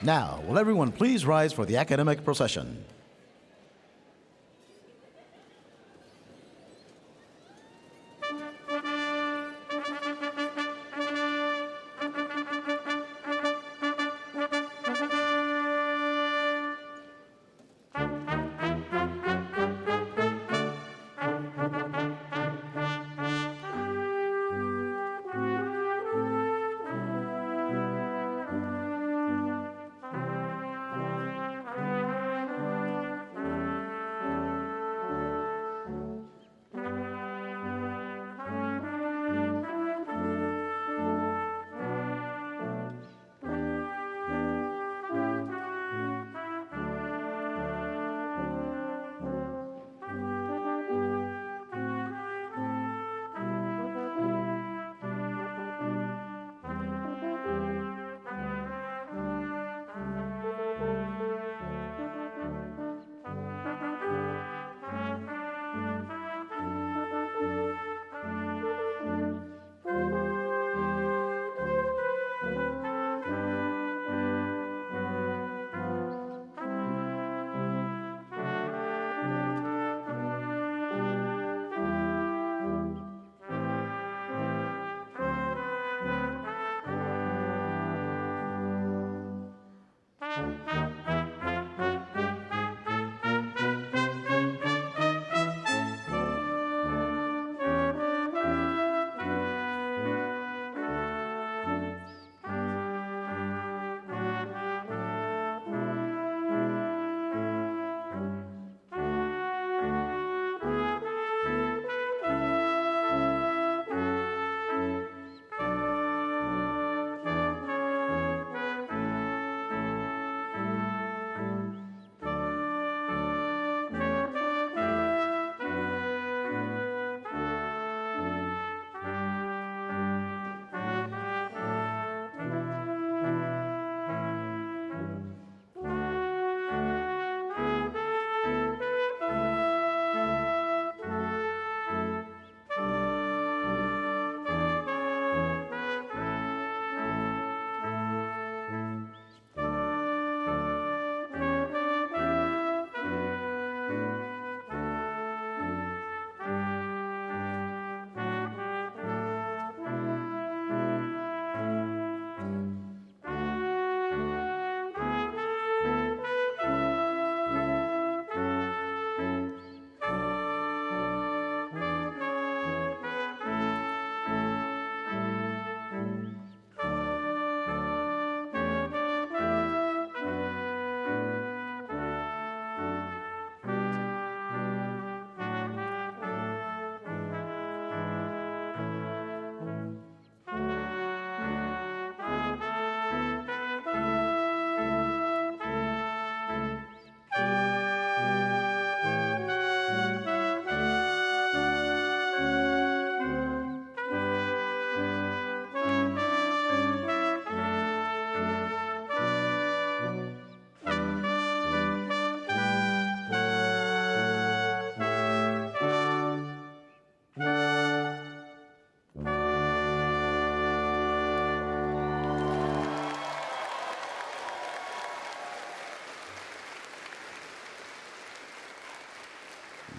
Now, will everyone please rise for the academic procession?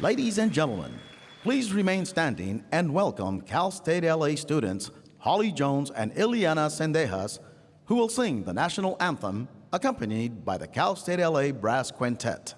Ladies and gentlemen, please remain standing and welcome Cal State LA students Holly Jones and Ileana Sendejas, who will sing the national anthem accompanied by the Cal State LA Brass Quintet.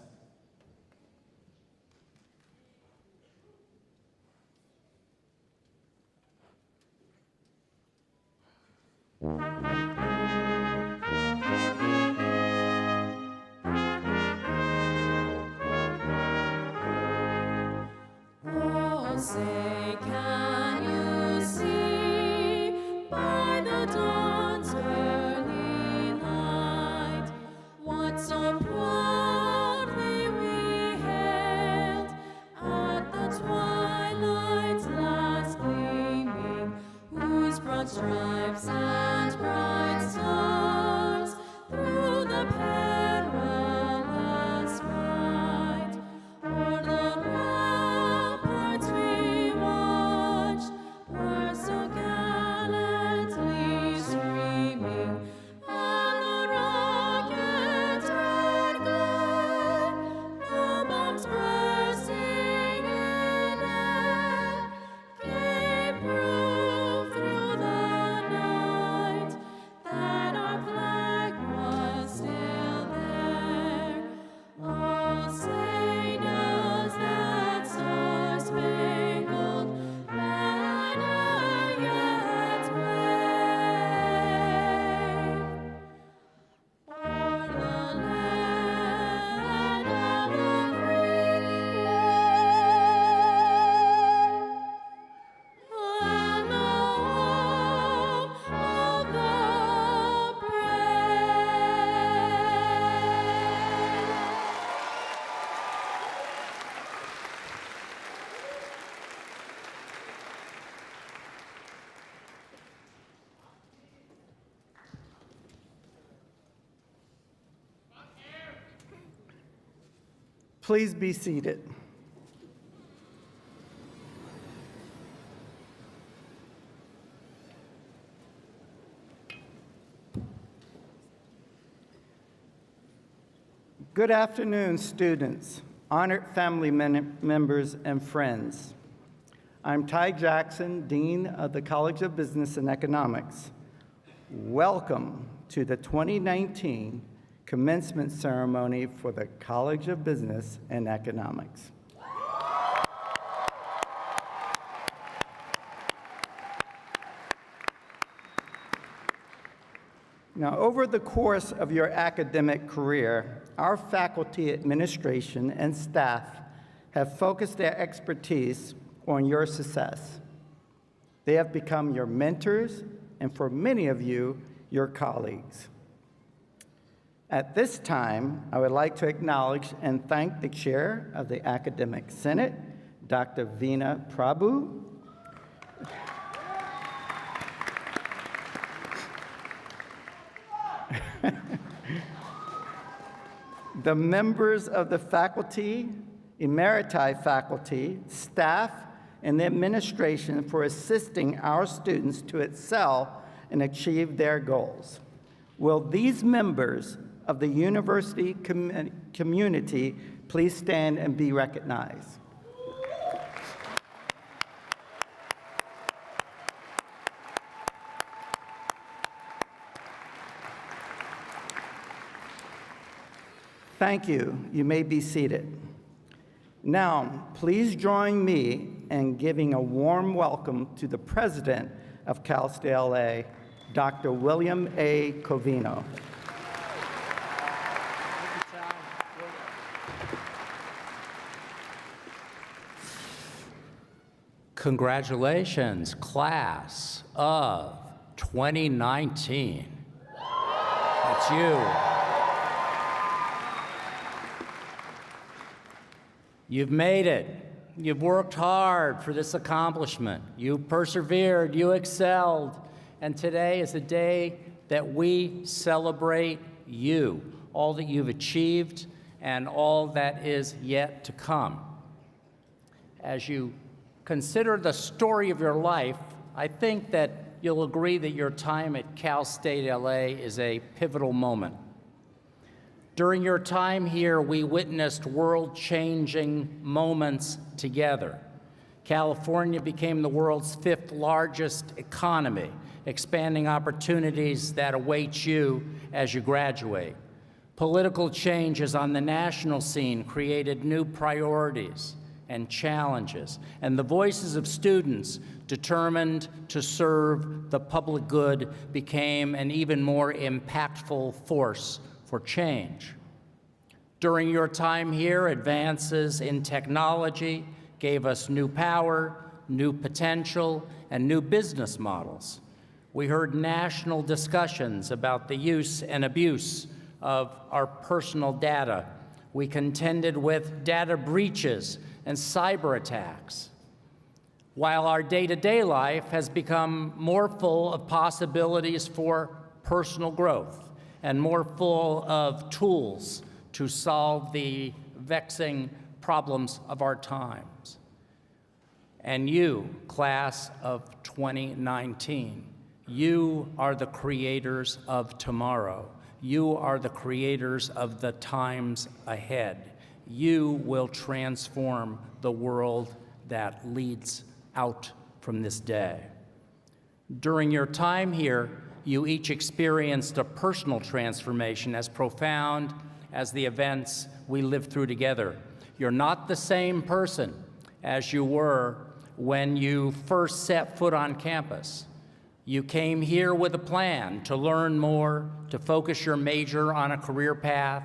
Say, can you see by the dawn's early light what so proudly we hailed at the twilight's last gleaming, whose broad stripes and bright stars through the perilous fight o'er the ramparts we watched were so gallantly streaming, and the rocket Please be seated. Good afternoon, students, honored family members, and friends. I'm Ty Jackson, Dean of the College of Business and Economics. Welcome to the 2019 commencement ceremony for the College of Business and Economics. Now, over the course of your academic career, our faculty, administration, and staff have focused their expertise on your success. They have become your mentors, and for many of you, your colleagues. At this time, I would like to acknowledge and thank the Chair of the Academic Senate, Dr. Veena Prabhu, the members of the faculty, emeriti faculty, staff, and the administration for assisting our students to excel and achieve their goals. Will these members of the university community please stand and be recognized? Thank you. You may be seated. Now, please join me in giving a warm welcome to the president of Cal State LA, Dr. William A. Covino. Congratulations, class of 2019. That's you. You've made it. You've worked hard for this accomplishment. You persevered, you excelled, and today is a day that we celebrate you, all that you've achieved and all that is yet to come. As you consider the story of your life, I think that you'll agree that your time at Cal State LA is a pivotal moment. During your time here, we witnessed world-changing moments together. California became the world's 5th largest economy, expanding opportunities that await you as you graduate. Political changes on the national scene created new priorities and challenges, and the voices of students determined to serve the public good became an even more impactful force for change. During your time here, advances in technology gave us new power, new potential, and new business models. We heard national discussions about the use and abuse of our personal data. We contended with data breaches and cyber attacks. While our day-to-day life has become more full of possibilities for personal growth and more full of tools to solve the vexing problems of our times. And you, class of 2019, you are the creators of tomorrow. You are the creators of the times ahead. You will transform the world that leads out from this day. During your time here, you each experienced a personal transformation as profound as the events we lived through together. You're not the same person as you were when you first set foot on campus. You came here with a plan to learn more, to focus your major on a career path,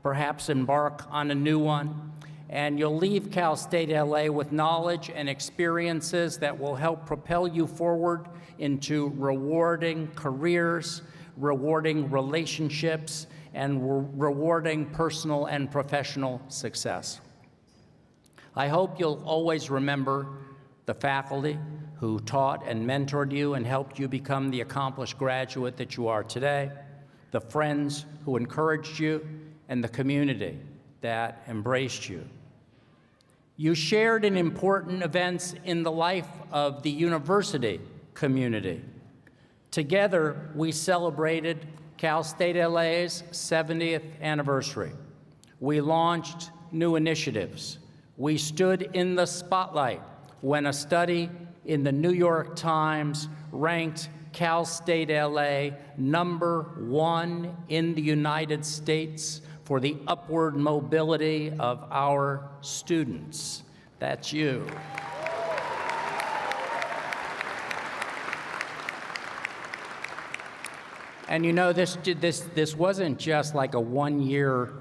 perhaps embark on a new one, and you'll leave Cal State LA with knowledge and experiences that will help propel you forward into rewarding careers, rewarding relationships, and rewarding personal and professional success. I hope you'll always remember the faculty who taught and mentored you and helped you become the accomplished graduate that you are today, the friends who encouraged you, and the community that embraced you. You shared in important events in the life of the university community. Together, we celebrated Cal State LA's 70th anniversary. We launched new initiatives. We stood in the spotlight when a study in the New York Times ranked Cal State LA #1 in the United States for the upward mobility of our students. That's you. And you know, this wasn't just like a one-year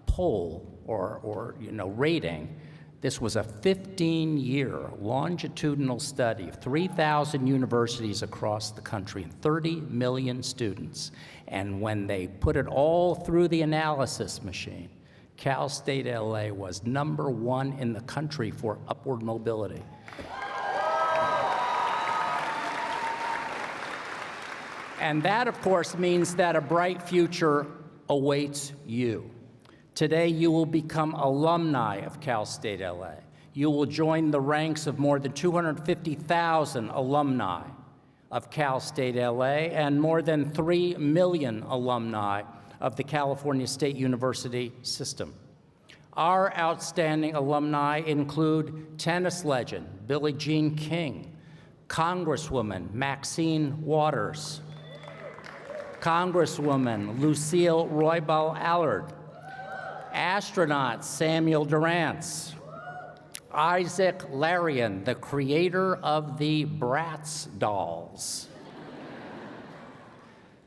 poll or rating. This was a 15-year longitudinal study of 3,000 universities across the country and 30 million students. And when they put it all through the analysis machine, Cal State LA was #1 in the country for upward mobility. And that, of course, means that a bright future awaits you. Today, you will become alumni of Cal State LA. You will join the ranks of more than 250,000 alumni of Cal State LA and more than 3 million alumni of the California State University system. Our outstanding alumni include tennis legend Billie Jean King, Congresswoman Maxine Waters, Congresswoman Lucille Roybal Allard, astronaut Samuel Durance, Isaac Larian, the creator of the Bratz dolls,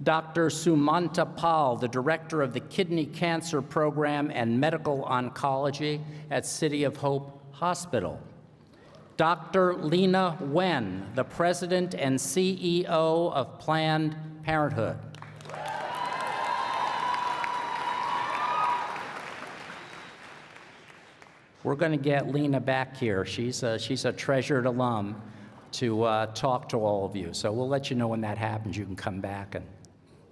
Dr. Sumanta Pal, the director of the Kidney Cancer Program and Medical Oncology at City of Hope Hospital, Dr. Lena Wen, the president and CEO of Planned Parenthood, we're going to get Lena back here. She's a treasured alum to talk to all of you. So we'll let you know when that happens. You can come back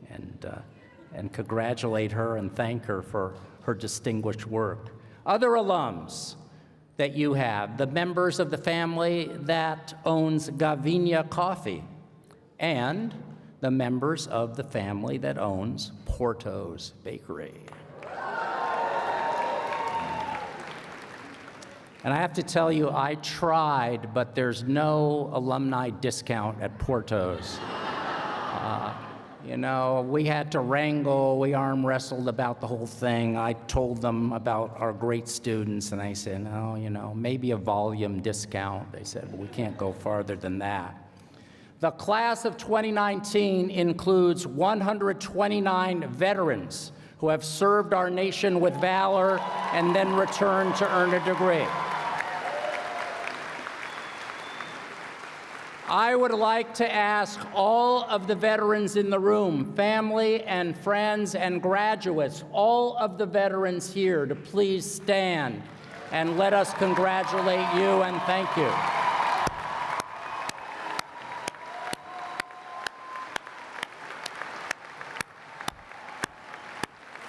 and congratulate her and thank her for her distinguished work. Other alums that you have, the members of the family that owns Gavinia Coffee, and the members of the family that owns Porto's Bakery. And I have to tell you, I tried, but there's no alumni discount at Porto's. We had to wrangle, we arm wrestled about the whole thing. I told them about our great students, and I said, no, maybe a volume discount. They said, well, we can't go farther than that. The class of 2019 includes 129 veterans who have served our nation with valor and then returned to earn a degree. I would like to ask all of the veterans in the room, family and friends and graduates, all of the veterans here to please stand and let us congratulate you and thank you.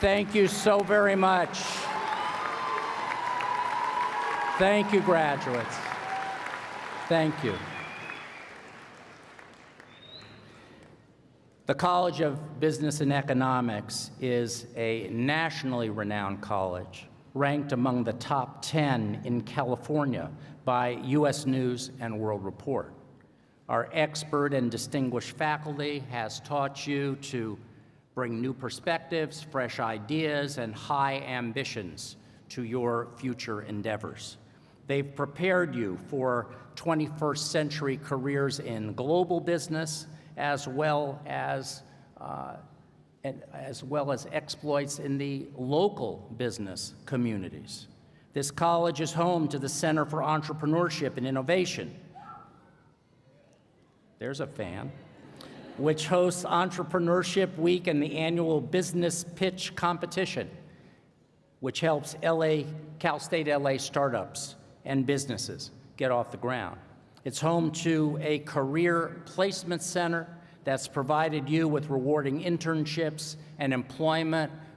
Thank you so very much. Thank you, graduates. Thank you. The College of Business and Economics is a nationally renowned college, ranked among the top 10 in California by U.S. News and World Report. Our expert and distinguished faculty has taught you to bring new perspectives, fresh ideas, and high ambitions to your future endeavors. They've prepared you for 21st century careers in global business, as well as exploits in the local business communities. This college is home to the Center for Entrepreneurship and Innovation. There's a fan. Which hosts Entrepreneurship Week and the annual Business Pitch Competition, which helps Cal State LA startups and businesses get off the ground. It's home to a career placement center that's provided you with rewarding internships and employment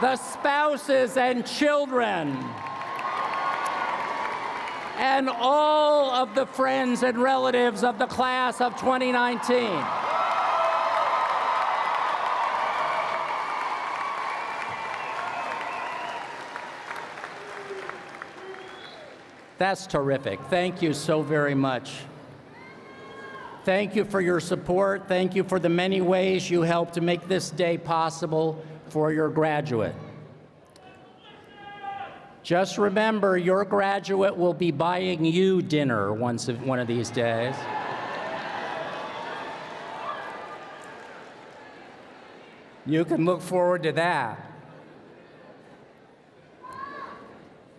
the spouses and children, and all of the friends and relatives of the class of 2019. That's terrific. Thank you so very much. Thank you for your support. Thank you for the many ways you helped to make this day possible for your graduate. Just remember, your graduate will be buying you dinner one of these days. You can look forward to that.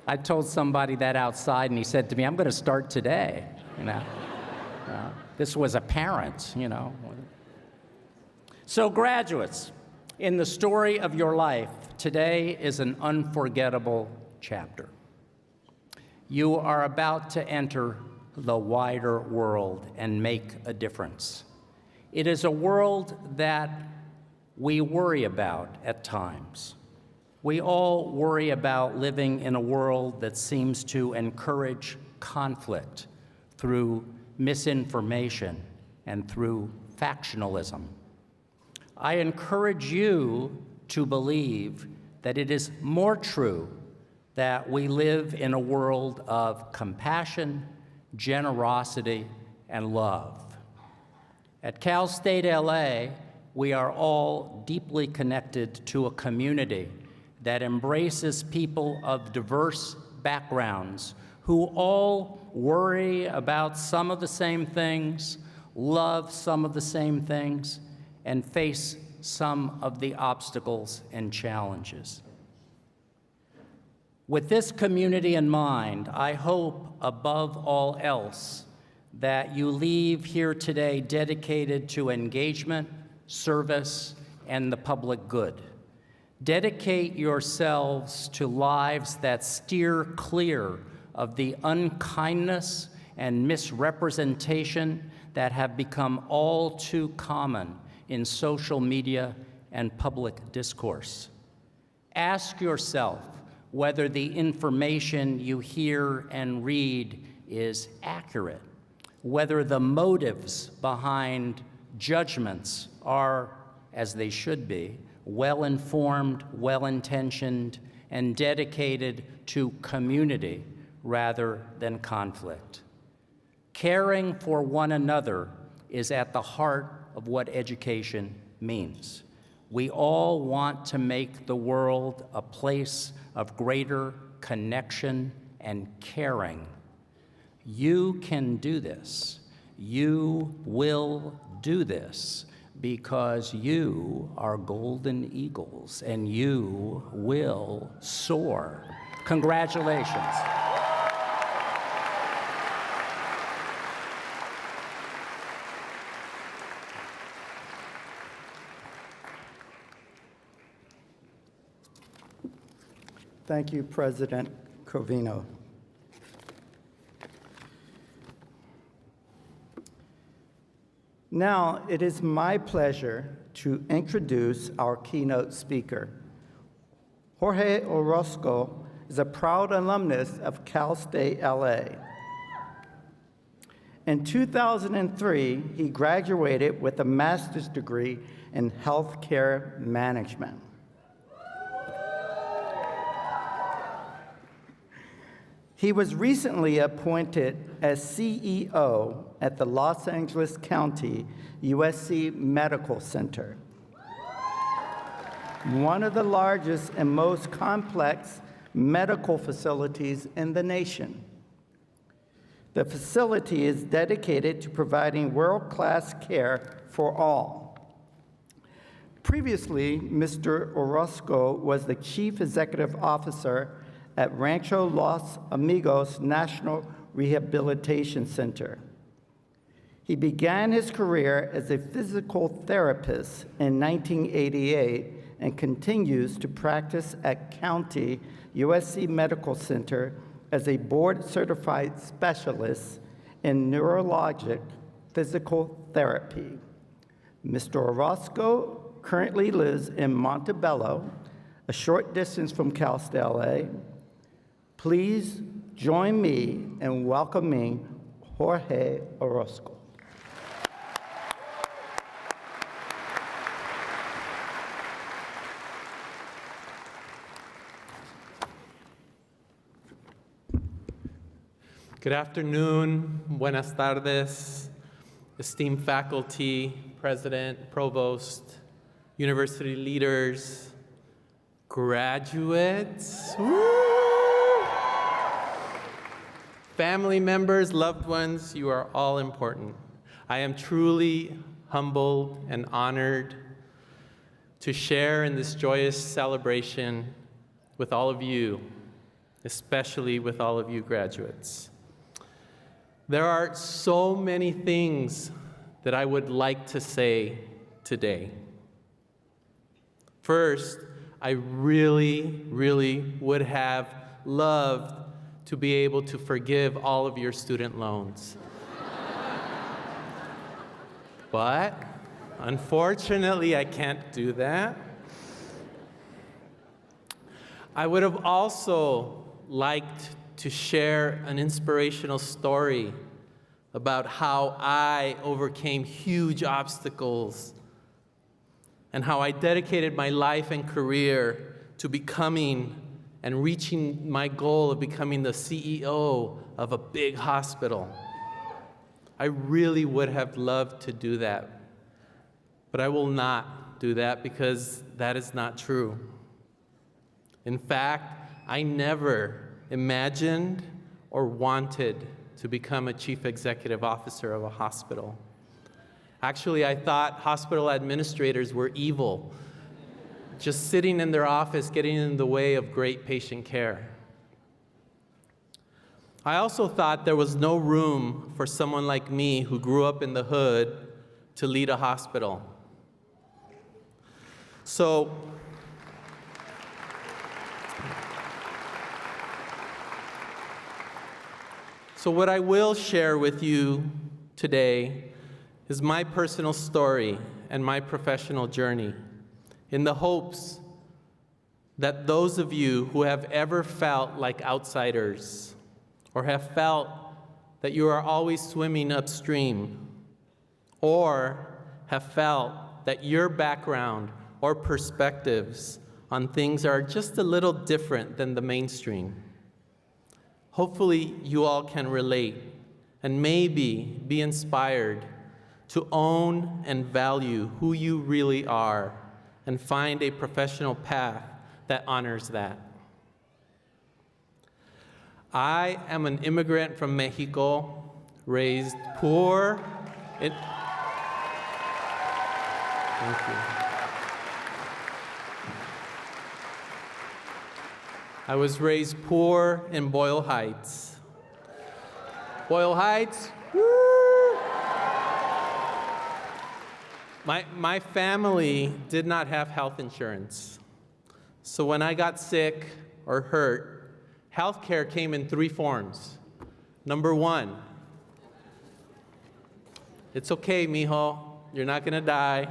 I told somebody that outside, and he said to me, "I'm going to start today." You know, this was apparent. You know. So, graduates, in the story of your life, today is an unforgettable chapter. You are about to enter the wider world and make a difference. It is a world that we worry about at times. We all worry about living in a world that seems to encourage conflict through misinformation and through factionalism. I encourage you to believe that it is more true that we live in a world of compassion, generosity, and love. At Cal State LA, we are all deeply connected to a community that embraces people of diverse backgrounds who all worry about some of the same things, love some of the same things, and face some of the obstacles and challenges. With this community in mind, I hope above all else that you leave here today dedicated to engagement, service, and the public good. Dedicate yourselves to lives that steer clear of the unkindness and misrepresentation that have become all too common in social media and public discourse. Ask yourself whether the information you hear and read is accurate, whether the motives behind judgments are, as they should be, well-informed, well-intentioned, and dedicated to community rather than conflict. Caring for one another is at the heart of what education means. We all want to make the world a place of greater connection and caring. You can do this. You will do this because you are golden eagles and you will soar. Congratulations. Thank you, President Covino. Now, it is my pleasure to introduce our keynote speaker. Jorge Orozco is a proud alumnus of Cal State LA. In 2003, he graduated with a master's degree in healthcare management. He was recently appointed as CEO at the Los Angeles County USC Medical Center, one of the largest and most complex medical facilities in the nation. The facility is dedicated to providing world-class care for all. Previously, Mr. Orozco was the Chief Executive Officer at Rancho Los Amigos National Rehabilitation Center. He began his career as a physical therapist in 1988 and continues to practice at County USC Medical Center as a board-certified specialist in neurologic physical therapy. Mr. Orozco currently lives in Montebello, a short distance from Cal State LA. Please join me in welcoming Jorge Orozco. Good afternoon, buenas tardes, esteemed faculty, president, provost, university leaders, graduates, woo! Family members, loved ones, you are all important. I am truly humbled and honored to share in this joyous celebration with all of you, especially with all of you graduates. There are so many things that I would like to say today. First, I really, really would have loved to be able to forgive all of your student loans. But unfortunately, I can't do that. I would have also liked to share an inspirational story about how I overcame huge obstacles and how I dedicated my life and career to becoming and reaching my goal of becoming the CEO of a big hospital. I really would have loved to do that, but I will not do that because that is not true. In fact, I never imagined or wanted to become a chief executive officer of a hospital. Actually, I thought hospital administrators were evil, just sitting in their office getting in the way of great patient care. I also thought there was no room for someone like me who grew up in the hood to lead a hospital. So what I will share with you today is my personal story and my professional journey, in the hopes that those of you who have ever felt like outsiders or have felt that you are always swimming upstream, or have felt that your background or perspectives on things are just a little different than the mainstream. Hopefully, you all can relate and maybe be inspired to own and value who you really are and find a professional path that honors that. I am an immigrant from Mexico, raised poor. Thank you. I was raised poor in Boyle Heights. Boyle Heights, woo! My family did not have health insurance. So when I got sick or hurt, health care came in 3 forms. Number 1, it's okay, mijo, you're not gonna die.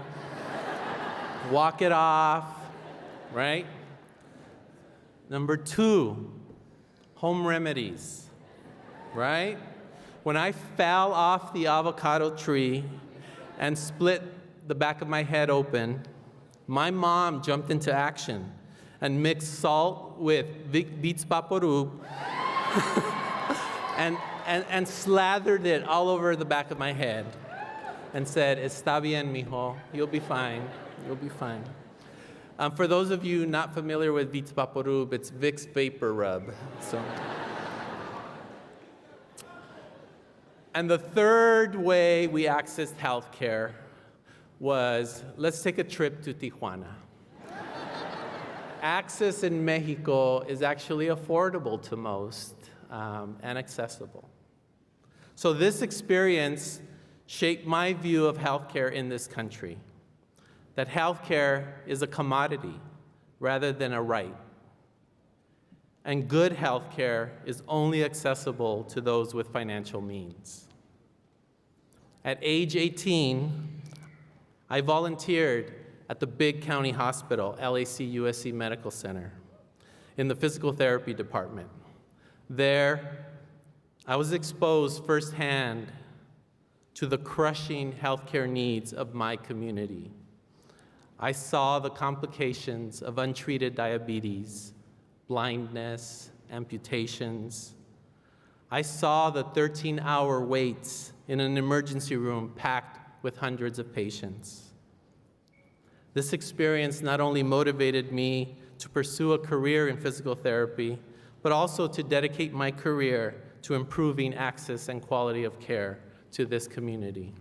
Walk it off, right? Number 2, home remedies, right? When I fell off the avocado tree and split the back of my head open, my mom jumped into action and mixed salt with beets vaporub and slathered it all over the back of my head and said, "Está bien, mijo, you'll be fine, you'll be fine." For those of you not familiar with beets vaporub, it's Vicks Vapor Rub. So. And the third way we accessed healthcare was, let's take a trip to Tijuana. Access in Mexico is actually affordable to most and accessible. So this experience shaped my view of healthcare in this country, that healthcare is a commodity rather than a right. And good healthcare is only accessible to those with financial means. At age 18, I volunteered at the big county hospital, LAC USC Medical Center, in the physical therapy department. There, I was exposed firsthand to the crushing healthcare needs of my community. I saw the complications of untreated diabetes, blindness, amputations. I saw the 13-hour waits in an emergency room packed with hundreds of patients. This experience not only motivated me to pursue a career in physical therapy, but also to dedicate my career to improving access and quality of care to this community.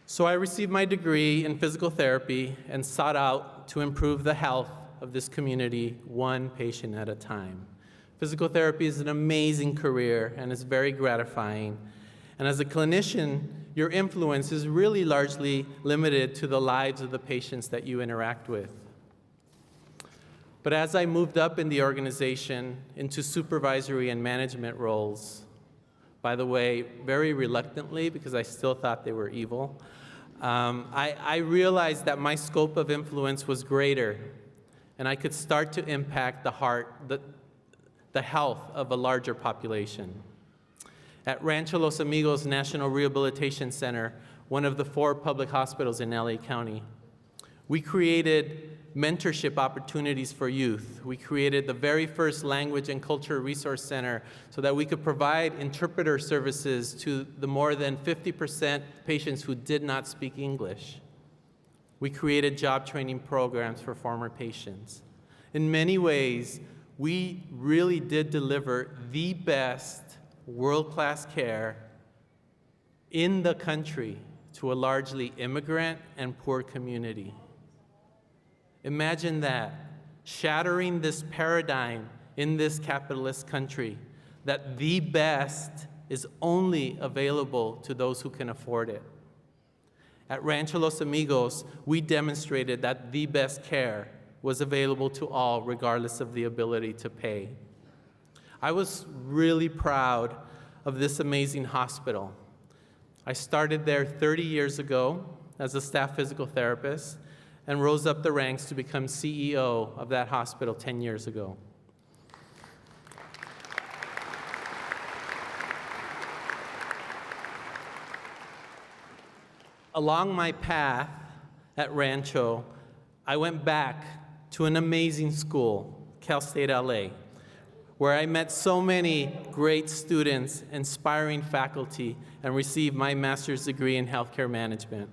So I received my degree in physical therapy and sought out to improve the health of this community one patient at a time. Physical therapy is an amazing career and is very gratifying. And as a clinician, your influence is really largely limited to the lives of the patients that you interact with. But as I moved up in the organization into supervisory and management roles, by the way, very reluctantly because I still thought they were evil, I realized that my scope of influence was greater, and I could start to impact the health of a larger population. At Rancho Los Amigos National Rehabilitation Center, one of the 4 public hospitals in LA County, we created mentorship opportunities for youth. We created the very first Language and Culture Resource Center so that we could provide interpreter services to the more than 50% patients who did not speak English. We created job training programs for former patients. In many ways, we really did deliver the best world-class care in the country to a largely immigrant and poor community. Imagine that, shattering this paradigm in this capitalist country, that the best is only available to those who can afford it. At Rancho Los Amigos, we demonstrated that the best care was available to all, regardless of the ability to pay. I was really proud of this amazing hospital. I started there 30 years ago as a staff physical therapist and rose up the ranks to become CEO of that hospital 10 years ago. Along my path at Rancho, I went back to an amazing school, Cal State LA, where I met so many great students, inspiring faculty, and received my master's degree in healthcare management.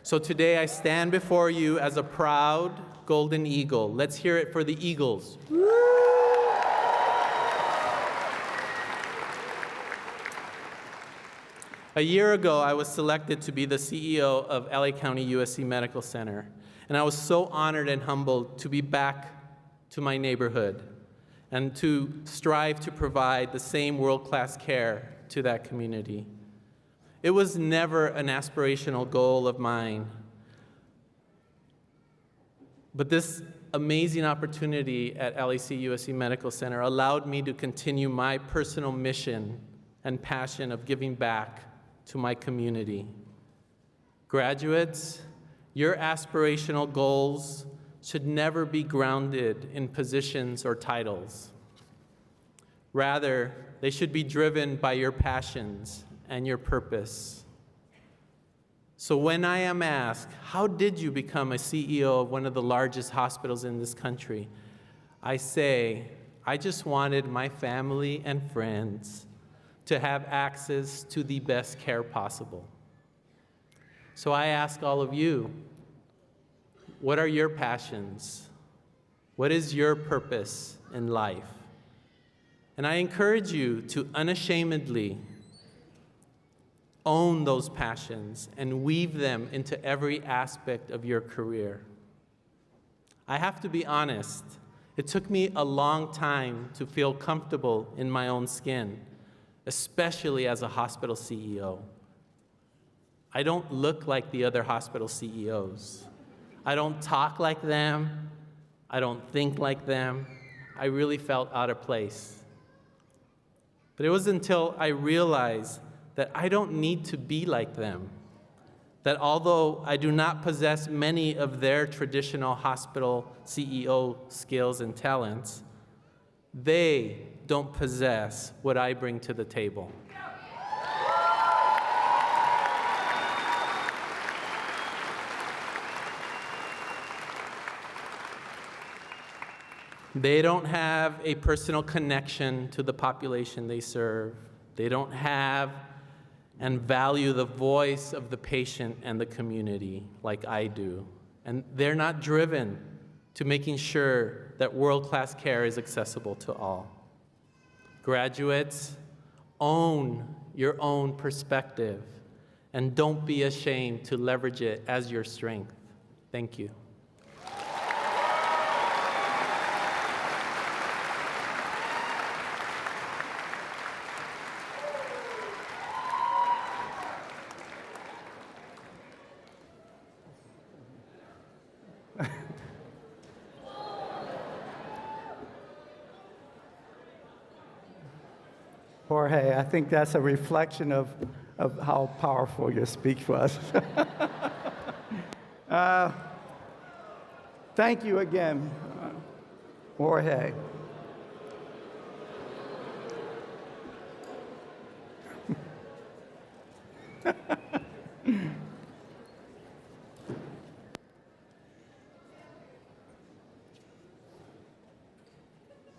So today I stand before you as a proud golden eagle. Let's hear it for the Eagles. A year ago, I was selected to be the CEO of LA County USC Medical Center, and I was so honored and humbled to be back to my neighborhood and to strive to provide the same world-class care to that community. It was never an aspirational goal of mine, but this amazing opportunity at LAC USC Medical Center allowed me to continue my personal mission and passion of giving back to my community. Graduates, your aspirational goals should never be grounded in positions or titles. Rather, they should be driven by your passions and your purpose. So when I am asked, how did you become a CEO of one of the largest hospitals in this country? I say, I just wanted my family and friends to have access to the best care possible. So I ask all of you, what are your passions? What is your purpose in life? And I encourage you to unashamedly own those passions and weave them into every aspect of your career. I have to be honest, it took me a long time to feel comfortable in my own skin, especially as a hospital CEO. I don't look like the other hospital CEOs. I don't talk like them. I don't think like them. I really felt out of place. But it was until I realized that I don't need to be like them, that although I do not possess many of their traditional hospital CEO skills and talents, they don't possess what I bring to the table. They don't have a personal connection to the population they serve. They don't have and value the voice of the patient and the community like I do. And they're not driven to making sure that world-class care is accessible to all. Graduates, own your own perspective and don't be ashamed to leverage it as your strength. Thank you. Jorge, I think that's a reflection of how powerful your speech was. Thank you again, Jorge.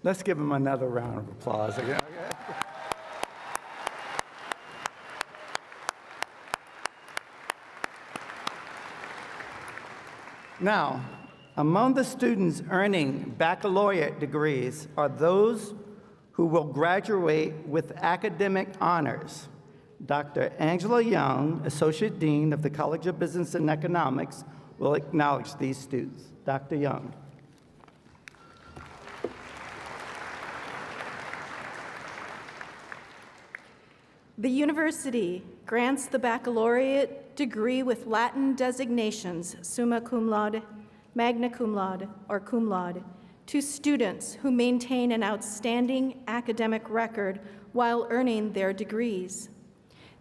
Let's give him another round of applause again. Now, among the students earning baccalaureate degrees are those who will graduate with academic honors. Dr. Angela Young, Associate Dean of the College of Business and Economics, will acknowledge these students. Dr. Young. The university grants the baccalaureate degree with Latin designations, summa cum laude, magna cum laude, or cum laude, to students who maintain an outstanding academic record while earning their degrees.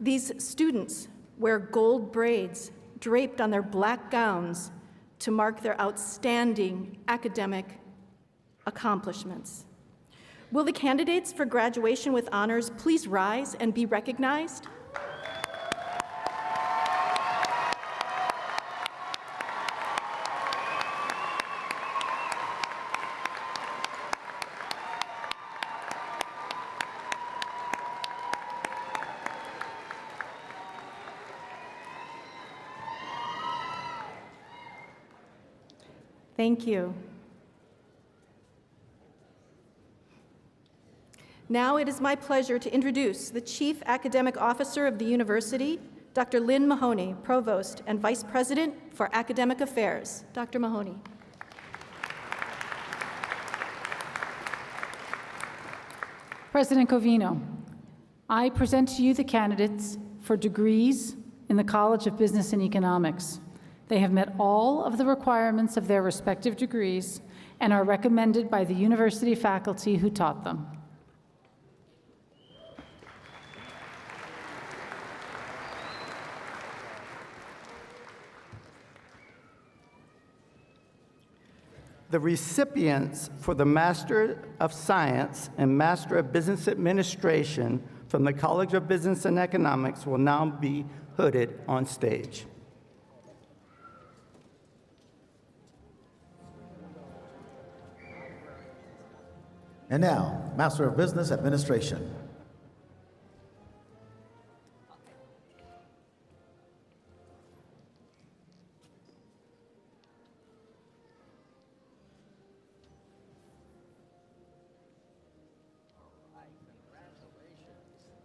These students wear gold braids draped on their black gowns to mark their outstanding academic accomplishments. Will the candidates for graduation with honors please rise and be recognized? Thank you. Now it is my pleasure to introduce the Chief Academic Officer of the University, Dr. Lynn Mahoney, Provost and Vice President for Academic Affairs. Dr. Mahoney. President Covino, I present to you the candidates for degrees in the College of Business and Economics. They have met all of the requirements of their respective degrees and are recommended by the university faculty who taught them. The recipients for the Master of Science and Master of Business Administration from the College of Business and Economics will now be hooded on stage. And now, Master of Business Administration.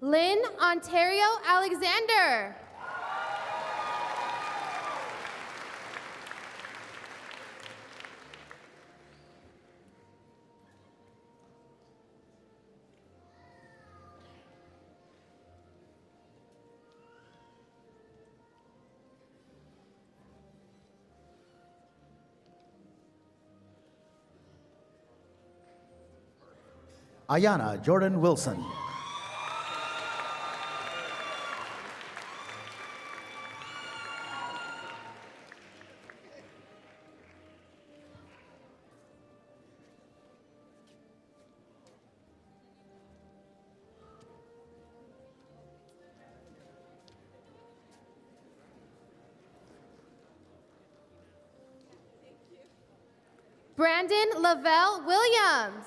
Lynn Ontario Alexander. Ayanna Jordan Wilson. Brandon Lavelle Williams.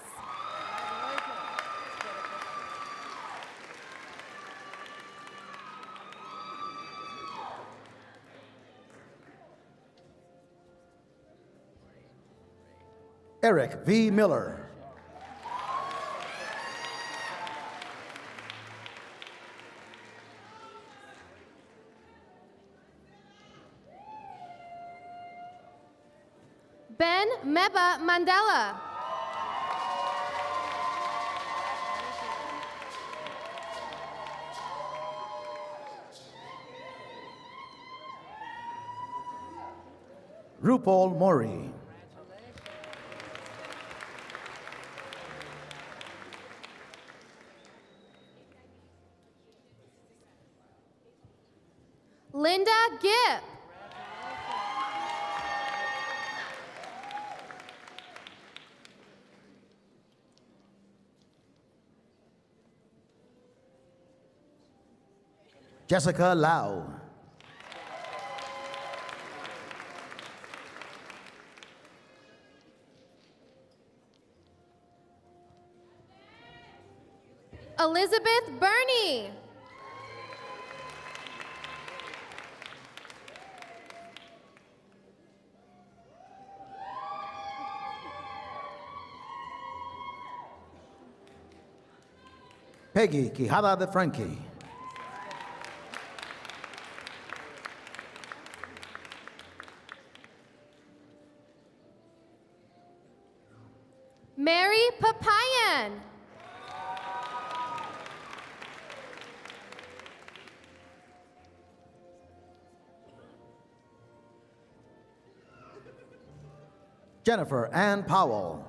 Eric V. Miller. Meba Mandela. Rupal Mori. Linda Gibb. Jessica Lau. Elizabeth Berni. Peggy Quijada de Frankie. Mary Papayan. Jennifer Ann Powell.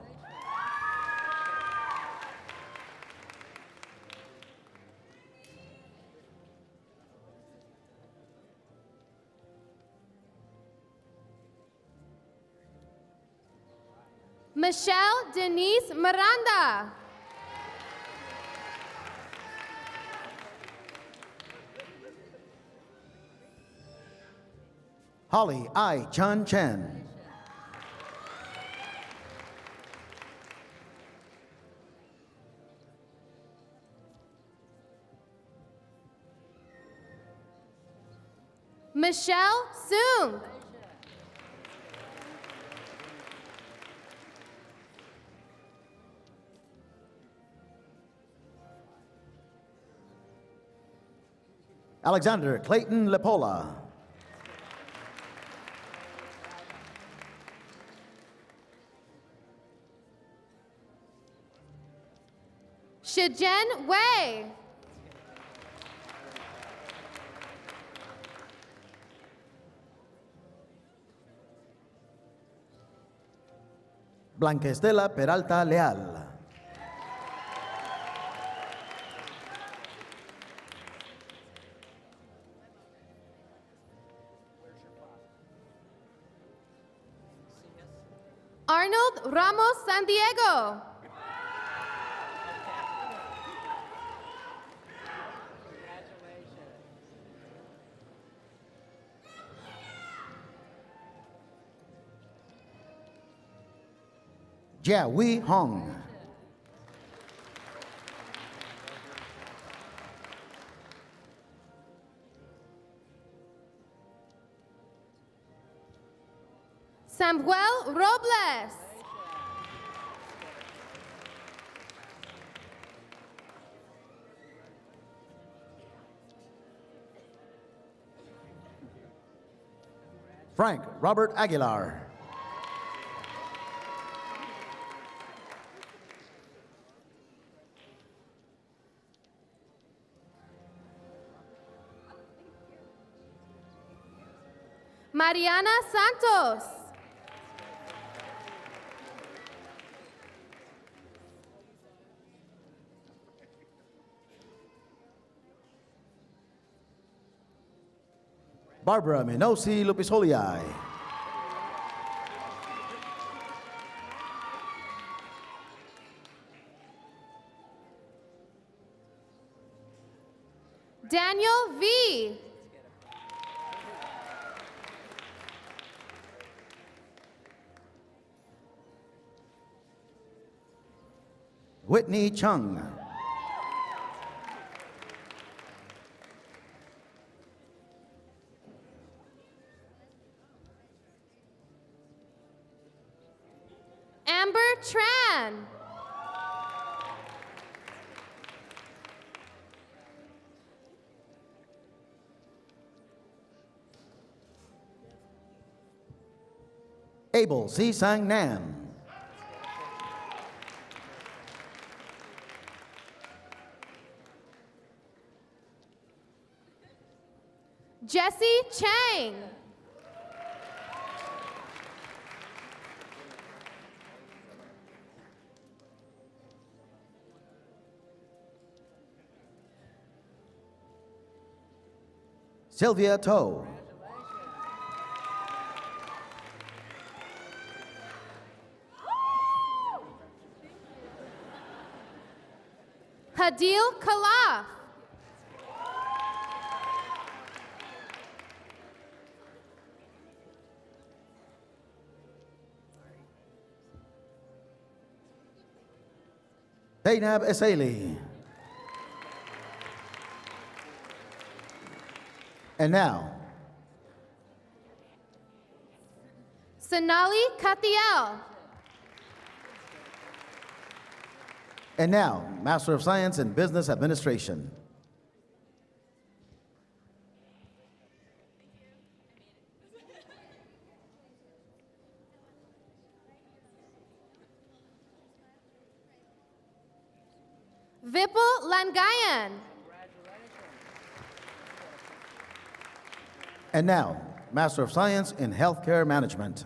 Michelle Denise Miranda. Holly I. Chun Chen. Michelle Soong. Alexander Clayton Lepola. Shijen Wei. Blanca Estela Peralta Leal. Arnold Ramos San Diego. Jia Wei Hong. Samuel Robles. Frank Robert Aguilar. Mariana Santos. Barbara Menosi Lupisoliai. Daniel V. Whitney Chung. Amber Tran. Abel C. Sang Nam. Jesse Chang. Sylvia To. Hadil Khalaf. Zainab Eseli. And now, Sonali Katiel. Master of Science in Business Administration. Vipul Langayan. And now, Master of Science in Healthcare Management.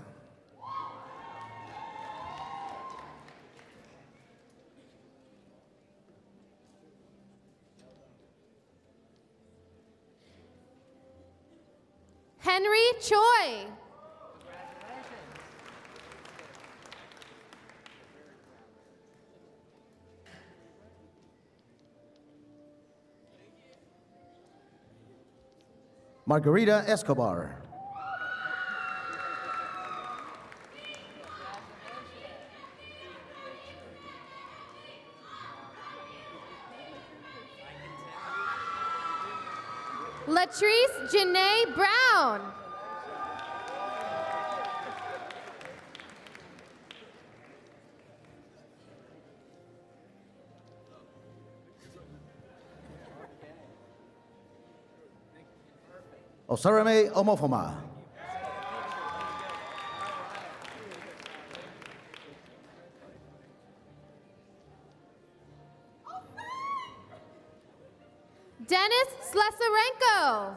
Henry Choi. Margarita Escobar. Latrice Janae Brown. Osarame Omofoma. Dennis Slesarenko.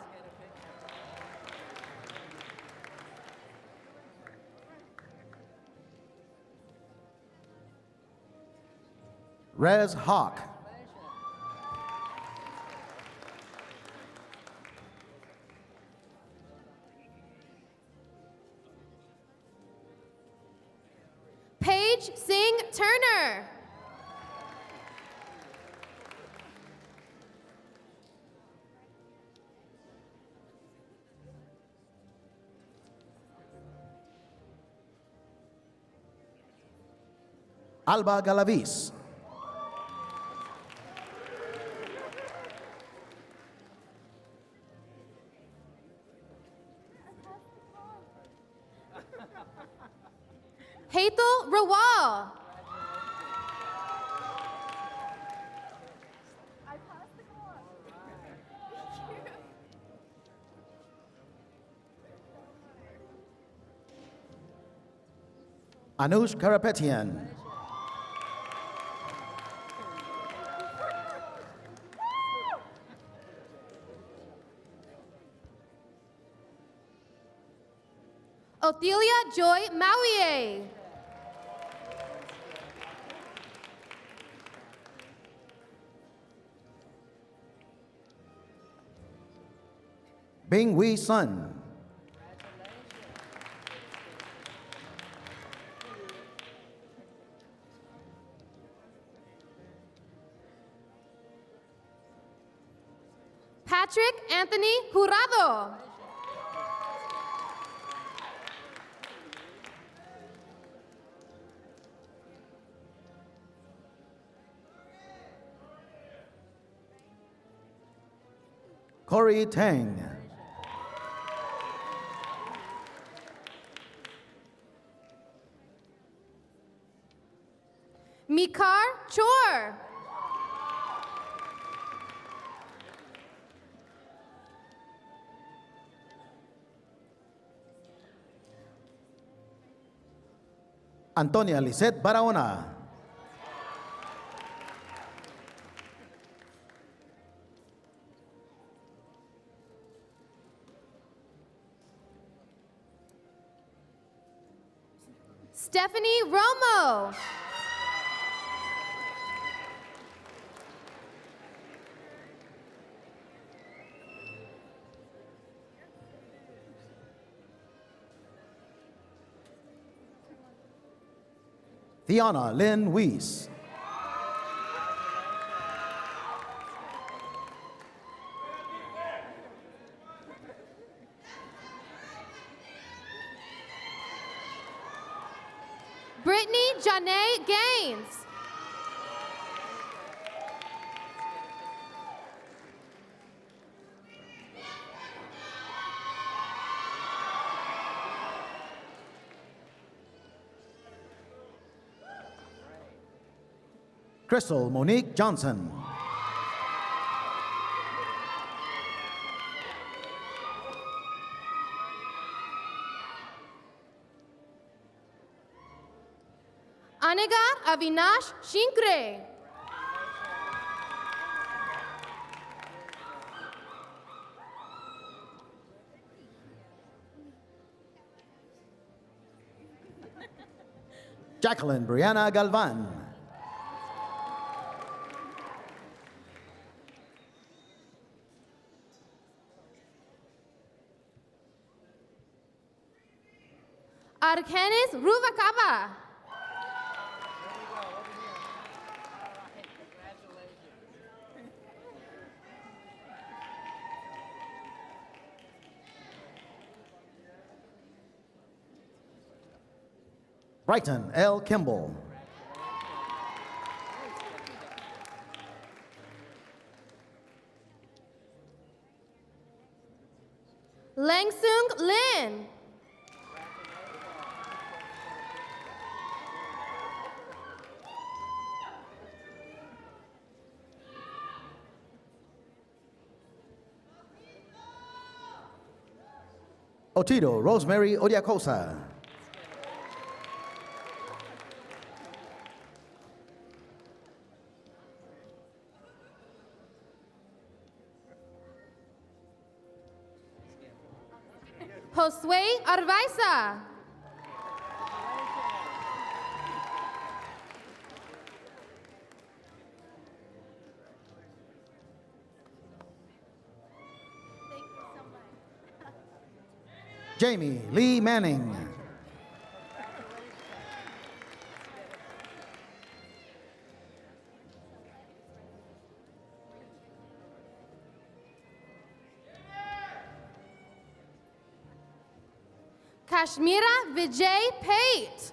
Rez Hawk. Paige Singh Turner. Alba Galaviz. Hetal Raval. Anush Karapetian. Othelia Joy Mawier. Bing Wee Sun. Patrick Anthony Jurado. Corey Teng. Mikar Chor. Antonia Lisette Barahona. Stephanie Romo. Thiana Lynn Weiss. Brittany Janae Gaines. Crystal Monique Johnson. Anegar Avinash Shinkre. Jacqueline Brianna Galvan. Arkenis Ruvakaba. Brighton L. Kimball. Langsung Lynn. Otido Rosemary Odiakosa. Josue Arvaiza. Jamie Lee Manning. Kashmira Vijay Pate.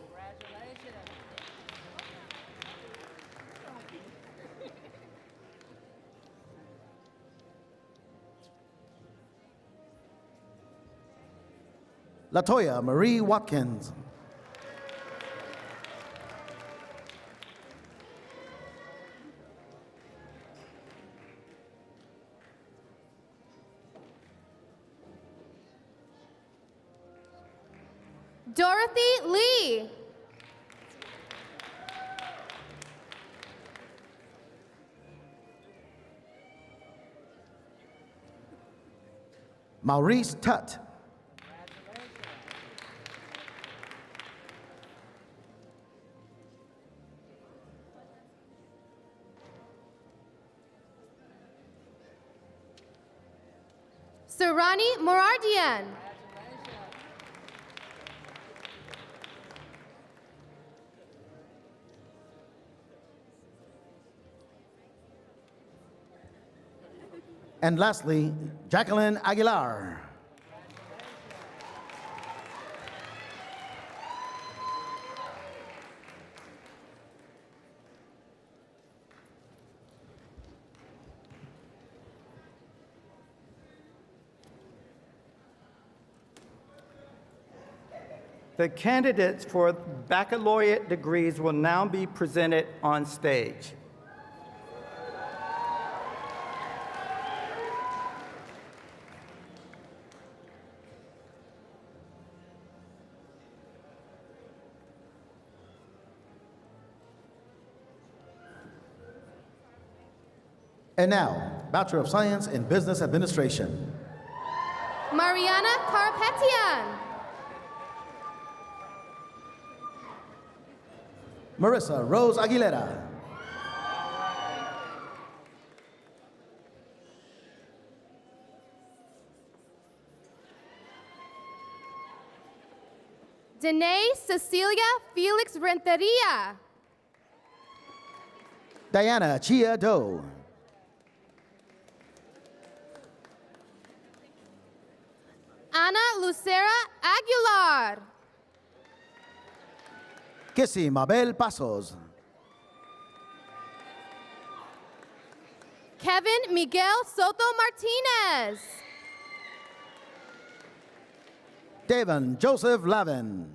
Latoya Marie Watkins. Dorothy Lee. Maurice Tut. Sarani Morardian. And lastly, Jacqueline Aguilar. The candidates for baccalaureate degrees will now be presented on stage. And now, Bachelor of Science in Business Administration. Mariana Karapetian. Marissa Rose Aguilera. Danae Cecilia Felix Renteria. Diana Chea Do. Ana Lucera Aguilar. Kissy Mabel Pasos. Kevin Miguel Soto Martinez. Devon Joseph Lavin.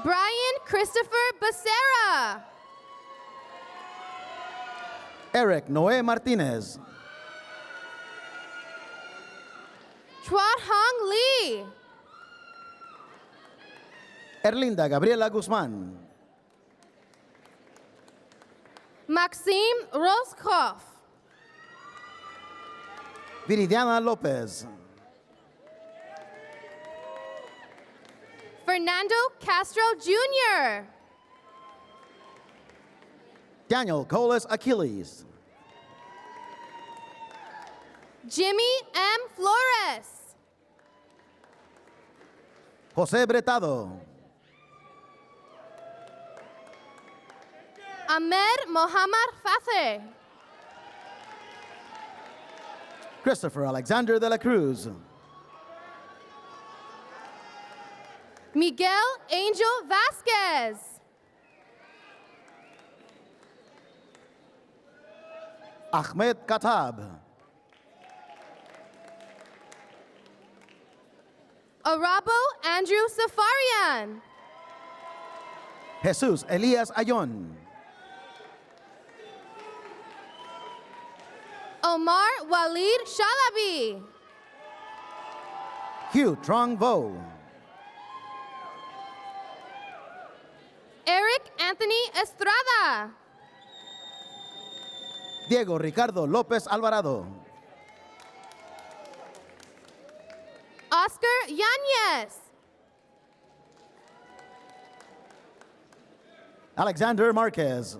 Brian Christopher Becerra. Eric Noé Martinez. Chua Hong Lee. Erlinda Gabriela Guzman. Maxime Roscoff. Viridiana Lopez. Fernando Castro Jr. Daniel Coles Achilles. Jimmy M. Flores. José Bretado. Ahmed Mohammad Fateh. Christopher Alexander de la Cruz. Miguel Angel Vasquez. Ahmed Khattab. Arabo Andrew Safarian. Jesus Elias Ayon. Omar Walid Shalabi. Hugh Trong Vo. Eric Anthony Estrada. Diego Ricardo López Alvarado. Oscar Yanez. Alexander Marquez.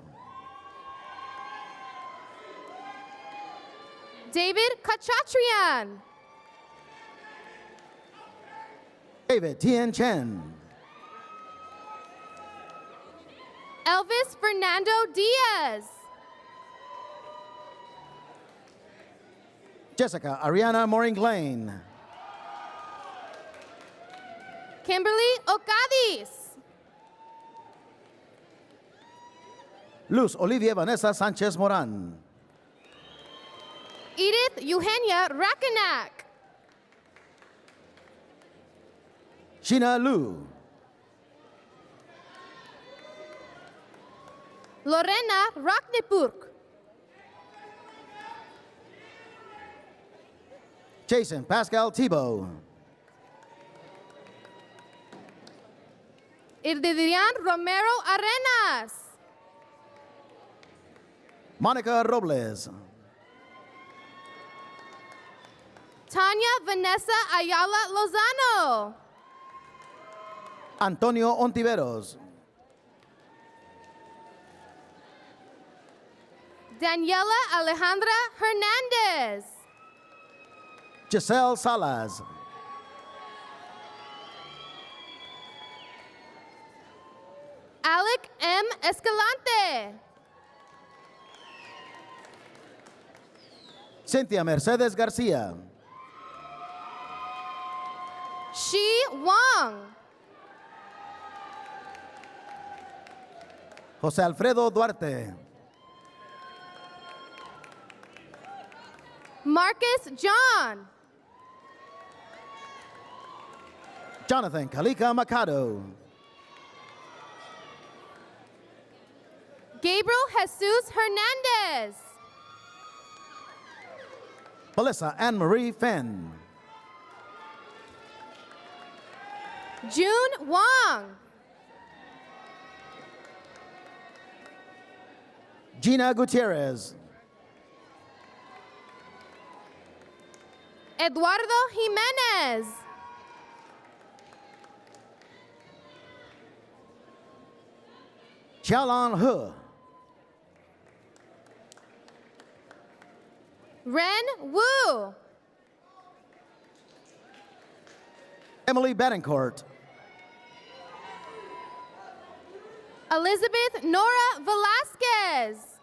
David Kachatrian. David Tien Chen. Elvis Fernando Diaz. Jessica Ariana Moring Lane. Kimberly Ocadis. Luz Olivia Vanessa Sánchez Morán. Edith Eugenia Rakanak. Sheena Lu. Lorena Raknipurk. Jason Pascal Thibault. Irdidrian Romero Arenas. Monica Robles. Tanya Vanessa Ayala Lozano. Antonio Ontiveros. Daniela Alejandra Hernandez. Giselle Salas. Alec M. Escalante. Cynthia Mercedes García. Shi Wang. José Alfredo Duarte. Marcus John. Jonathan Kalika Macado. Gabriel Jesus Hernandez. Melissa Anne-Marie Fenn. June Wong. Gina Gutierrez. Eduardo Jimenez. Xiaolan He. Ren Wu. Emily Betancourt. Elizabeth Nora Velasquez.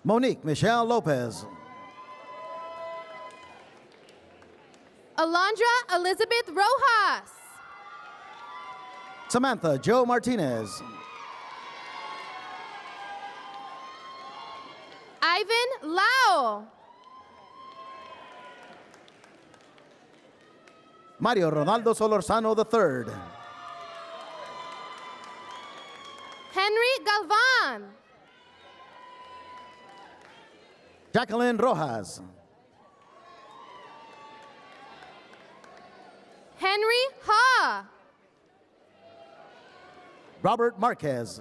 Monique Michelle Lopez. Alondra Elizabeth Rojas. Samantha Joe Martinez. Ivan Lau. Mario Ronaldo Solorzano III. Henry Galvan. Jacqueline Rojas. Henry Ha. Robert Marquez.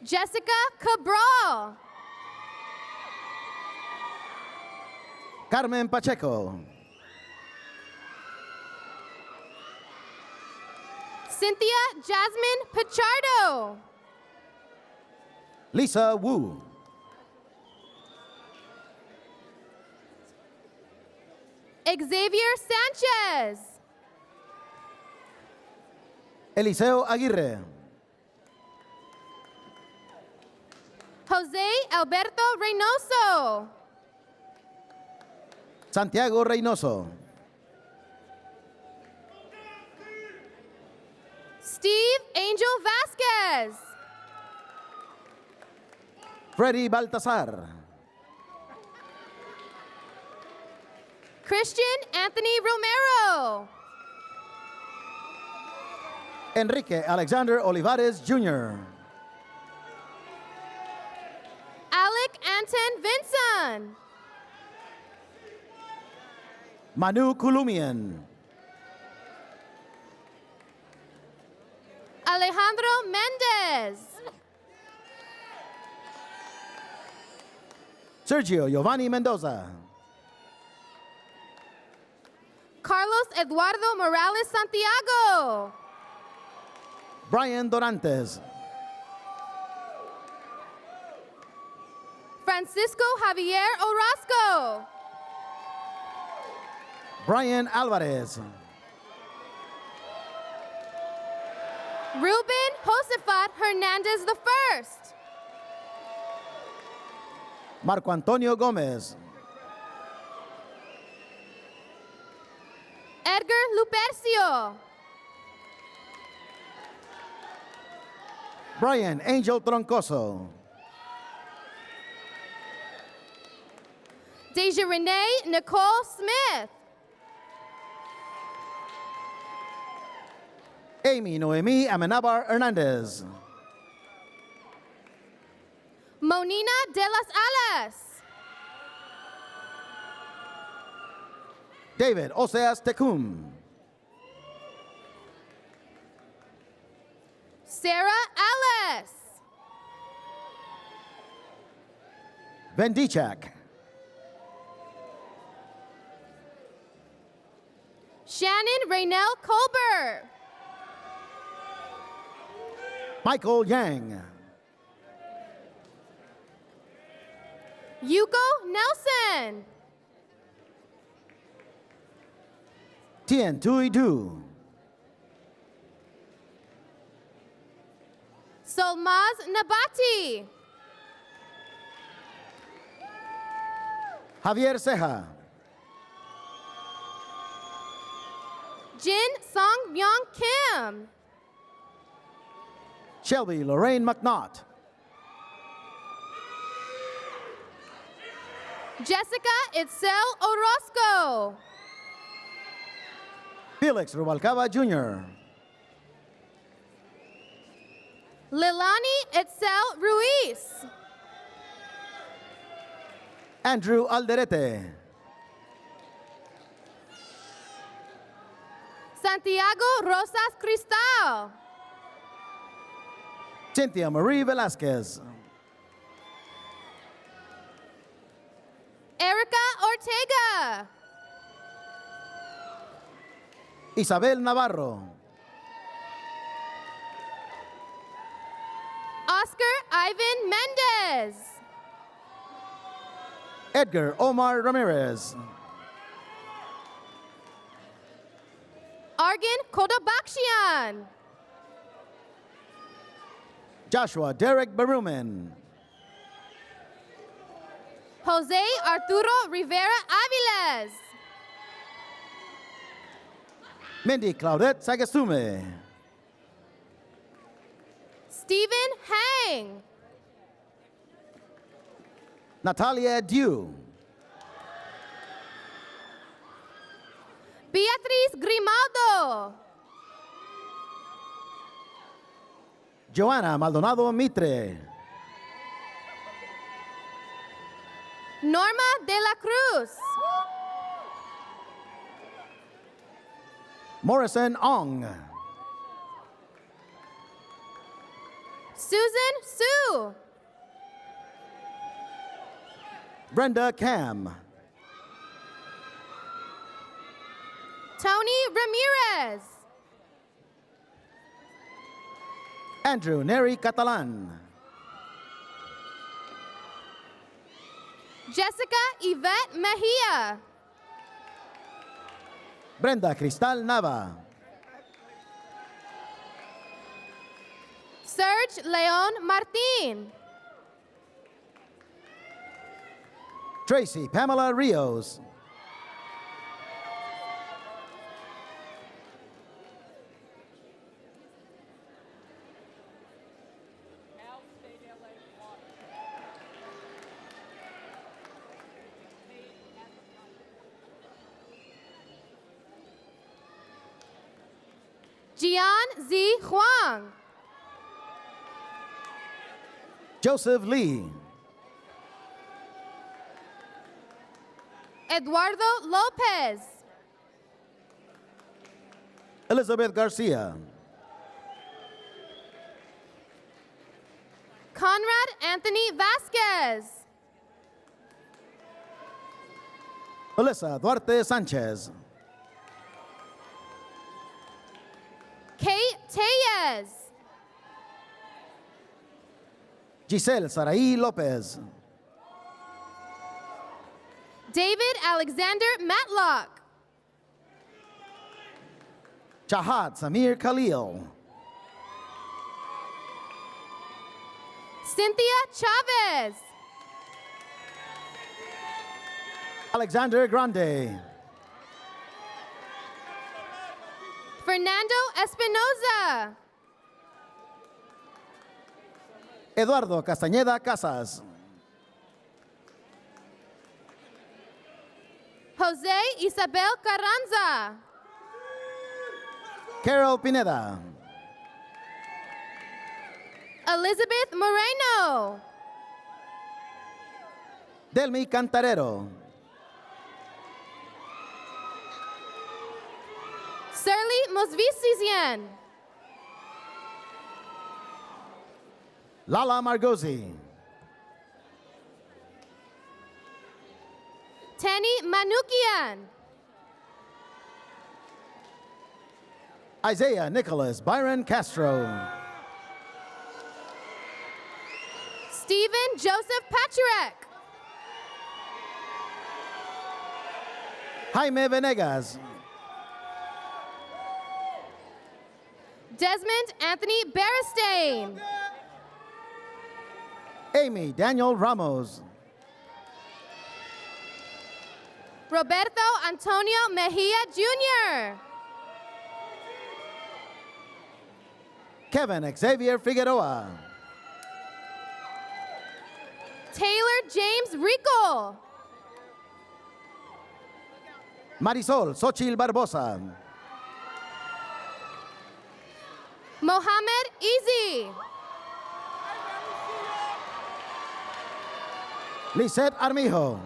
Jessica Cabral. Carmen Pacheco. Cynthia Jasmine Pichardo. Lisa Wu. Xavier Sanchez. Eliseo Aguirre. Jose Alberto Reynoso. Santiago Reynoso. Steve Angel Vasquez. Freddy Baltazar. Christian Anthony Romero. Enrique Alexander Olivares Jr. Alec Anton Vinson. Manu Kulumian. Alejandro Mendez. Sergio Giovanni Mendoza. Carlos Eduardo Morales Santiago. Brian Dorantes. Francisco Javier Orozco. Brian Alvarez. Ruben Josefat Hernandez I. Marco Antonio Gomez. Edgar Lupercio. Brian Angel Troncoso. Deja Renee Nicole Smith. Amy Noemi Amenabar Hernandez. Monina de las Alas. David Oseas Tecum. Sarah Ellis. Vendichak. Shannon Raynell Colbert. Michael Yang. Yuko Nelson. Tien Tui Du. Solmaz Nabati. Javier Ceja. Jin Song Myung Kim. Jessica Itzel Orozco. Felix Rubalcaba Jr., Lilani Itzel Ruiz. Andrew Alderete, Santiago Rosas Cristal. Cynthia Marie Velasquez, Erica Ortega. Isabel Navarro, Oscar Ivan Mendez. Edgar Omar Ramirez, Argan Kodobakshian. Joshua Derek Barumin, Jose Arturo Rivera Aviles. Mindy Claudette Sagastume, Stephen Hang. Natalia Dew, Beatriz Grimaldo. Joana Maldonado Mitre, Norma de la Cruz. Morrison Ong, Susan Sue. Brenda Cam, Tony Ramirez. Andrew Neri Catalan, Jessica Yvette Mejia. Brenda Cristal Nava, Serge Leon Martin. Tracy Pamela Rios, Jian Z. Huang. Joseph Lee, Eduardo Lopez. Elizabeth Garcia, Conrad Anthony Vasquez. Melissa Duarte Sanchez, Kate Tellez. Giselle Saraí Lopez, David Alexander Matlock. Chahat Samir Khalil, Cynthia Chavez. Alexander Grande, Fernando Espinoza. Eduardo Castañeda Casas, Jose Isabel Carranza. Carol Pineda, Elizabeth Moreno. Delmi Cantarero, Surly Mosvician. Lala Margosi, Tenny Manukian. Isaiah Nicholas Byron Castro, Stephen Joseph Patrick. Jaime Venegas, Desmond Anthony Beristain. Amy Daniel Ramos, Roberto Antonio Mejia Jr. Kevin Xavier Figueroa, Taylor James Rico. Marisol Xochil Barbosa. Mohammed Easy. Lisette Armijo.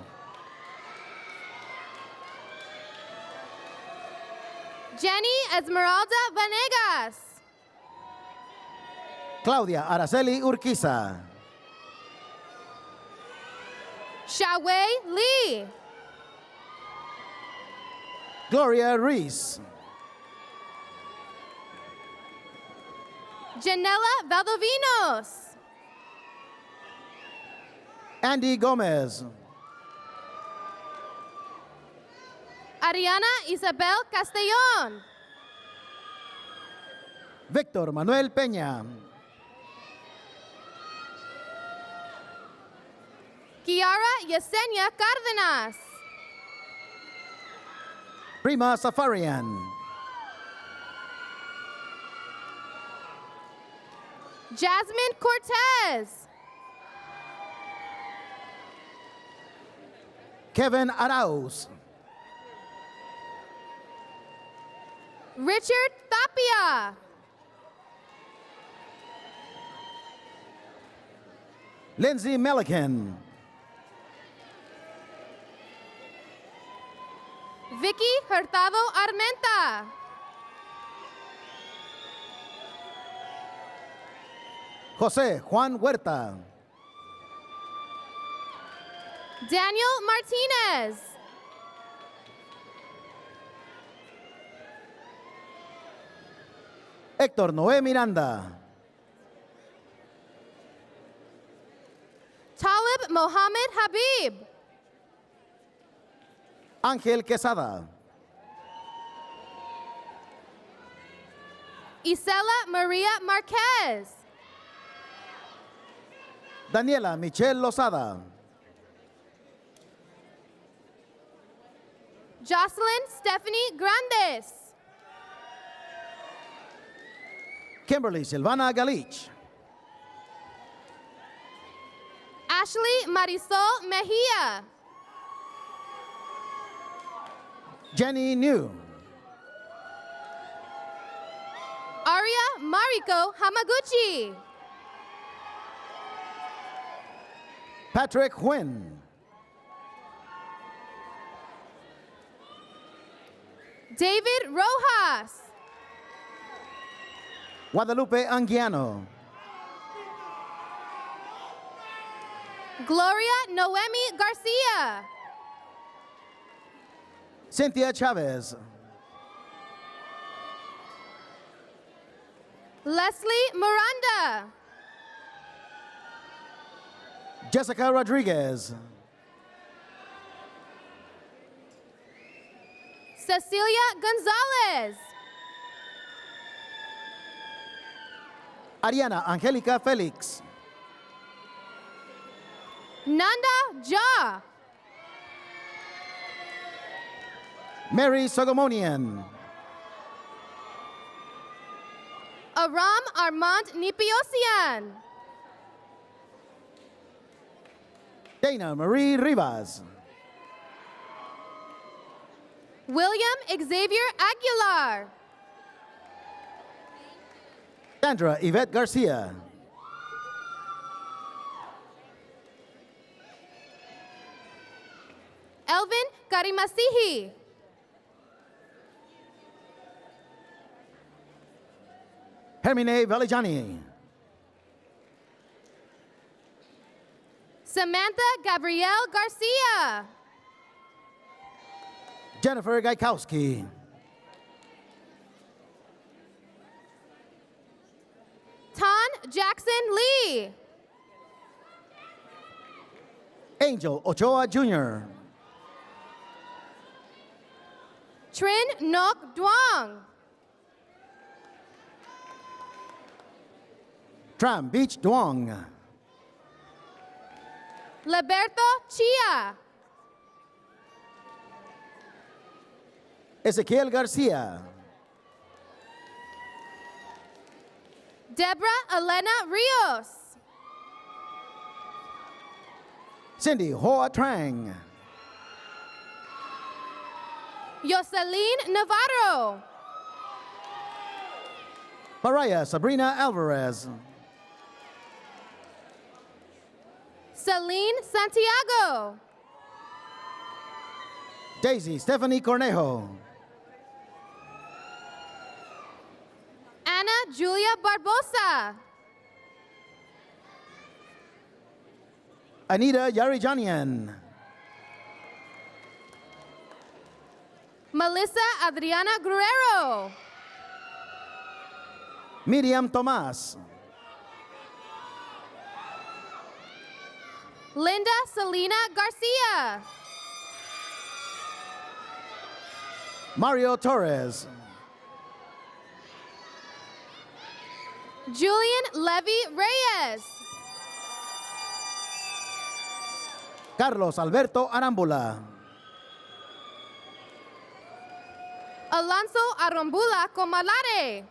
Jenny Esmeralda Vanegas. Claudia Araceli Urquiza. Shawei Lee. Gloria Reese. Janella Valdovinos. Andy Gomez. Ariana Isabel Castellón. Víctor Manuel Peña. Kiara Yesenia Cárdenas. Prima Safarian. Jasmine Cortez. Kevin Arauz. Richard Tapia. Lindsay Milliken. Vicky Hurtado Armenta. José Juan Huerta. Daniel Martinez. Héctor Noé Miranda. Talib Mohammed Habib. Ángel Quesada. Isela Maria Marquez. Daniela Michelle Lozada. Jocelyn Stephanie Grandes. Kimberly Silvana Galich. Ashley Marisol Mejia. Jenny New. Aria Mariko Hamaguchi. Patrick Huynh. David Rojas. Guadalupe Anguiano. Gloria Noemi Garcia. Cynthia Chavez. Leslie Miranda. Jessica Rodriguez. Cecilia Gonzalez. Ariana Angélica Félix. Nanda Jha. Mary Sogomonian. Aram Armand Nipiosian. Dana Marie Rivas. William Xavier Aguilar. Sandra Yvette Garcia. Elvin Karimasihi. Hermine Valijani. Samantha Gabrielle Garcia. Jennifer Gaikowski. Tan Jackson Lee. Angel Ochoa Jr. Trin Nok Duong. Tram Beach Duong. Liberto Chia. Ezequiel Garcia. Deborah Elena Rios. Cindy Hoa Trang. Jocelyn Navarro. Mariah Sabrina Alvarez. Celine Santiago. Daisy Stephanie Cornejo. Ana Julia Barbosa. Anita Yarijanian. Melissa Adriana Guerrero. Miriam Tomas. Linda Selena Garcia. Mario Torres. Julian Levy Reyes. Carlos Alberto Arambula. Alonso Arambula Comalare.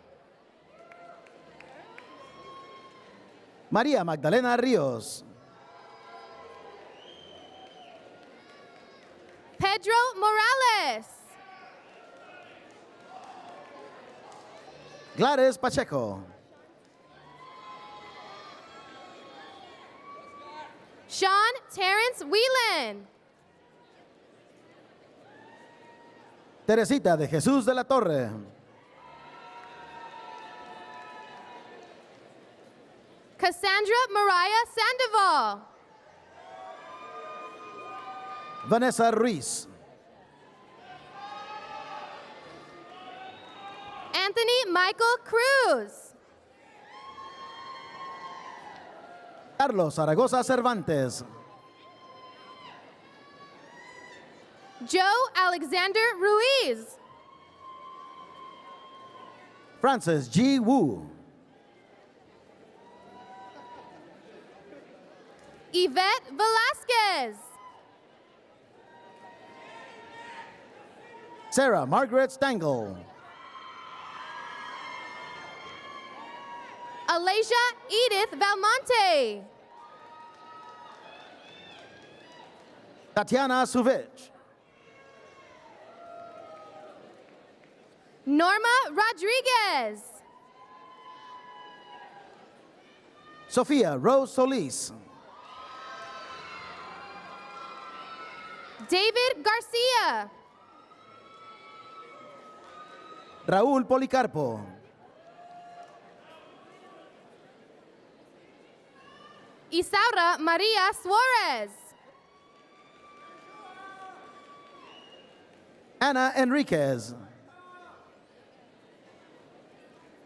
María Magdalena Ríos. Pedro Morales. Gladys Pacheco. Sean Terrence Whelan. Teresita de Jesús de la Torre. Cassandra Mariah Sandoval. Vanessa Ruiz. Anthony Michael Cruz. Carlos Zaragoza Cervantes. Joe Alexander Ruiz. Francis G. Wu. Yvette Velasquez. Sarah Margaret Stengel. Alasia Edith Valmonte. Tatiana Suvich. Norma Rodriguez. Sofia Rose Solis. David Garcia. Raúl Policarpo. Isaura Maria Suarez. Ana Enriquez.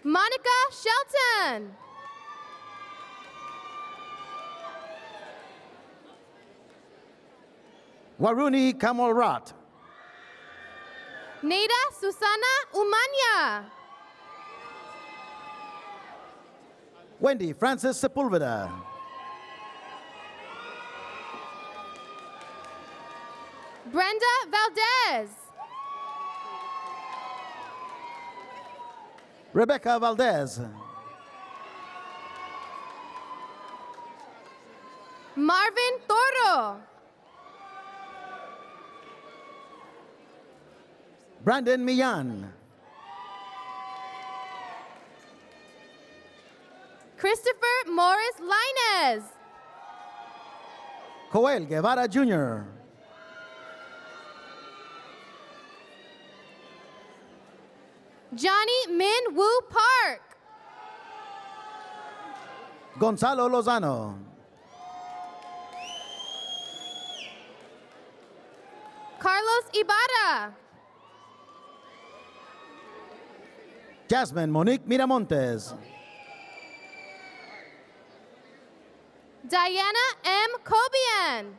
Monica Shelton. Waruni Kamalrat. Neida Susana Umanya. Wendy Francis Sepulveda. Brenda Valdez. Rebecca Valdez. Marvin Toro. Brandon Millan. Christopher Morris Linez. Joel Guevara Jr. Johnny Min Woo Park. Gonzalo Lozano. Carlos Ibarra. Jasmine Monique Miramontes. Diana M. Cobian.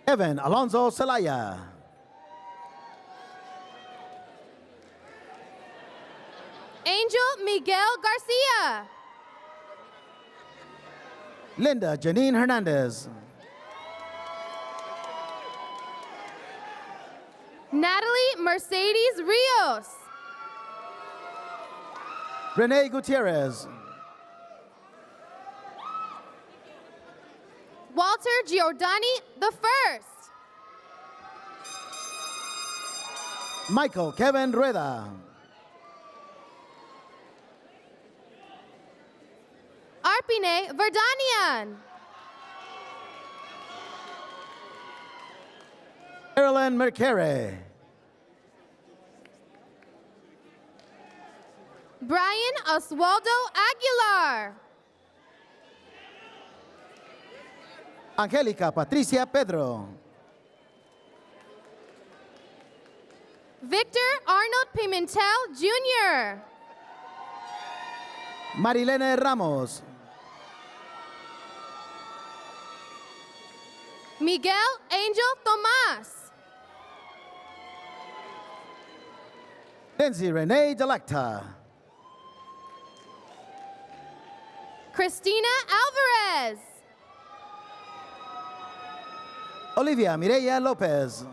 Evan Alonso Celaya. Angel Miguel Garcia. Linda Janine Hernandez. Natalie Mercedes Rios. Renee Gutierrez. Walter Giordani the First. Michael Kevin Rueda. Arpine Verdanian. Carolyn Mercare. Brian Oswaldo Aguilar. Angélica Patricia Pedro. Victor Arnold Pimentel Jr. Marilene Ramos. Miguel Angel Tomas. Lindsay Renee Delecta. Christina Alvarez. Olivia Mireya Lopez.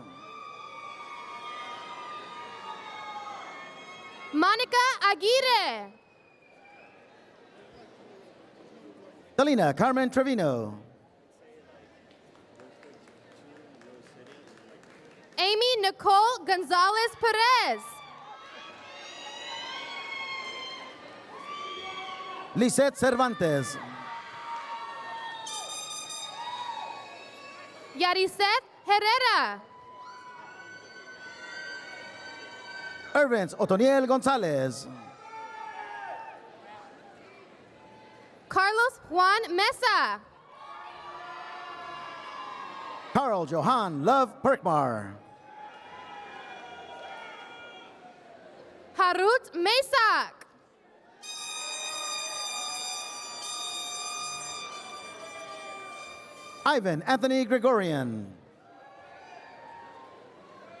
Monica Aguirre. Talina Carmen Trevino. Amy Nicole Gonzalez Perez. Lisette Cervantes. Yaricet Herrera. Irvins Otoniel Gonzalez. Carlos Juan Mesa. Carl Johan Love Perkmar. Harut Mesak. Ivan Anthony Gregorian.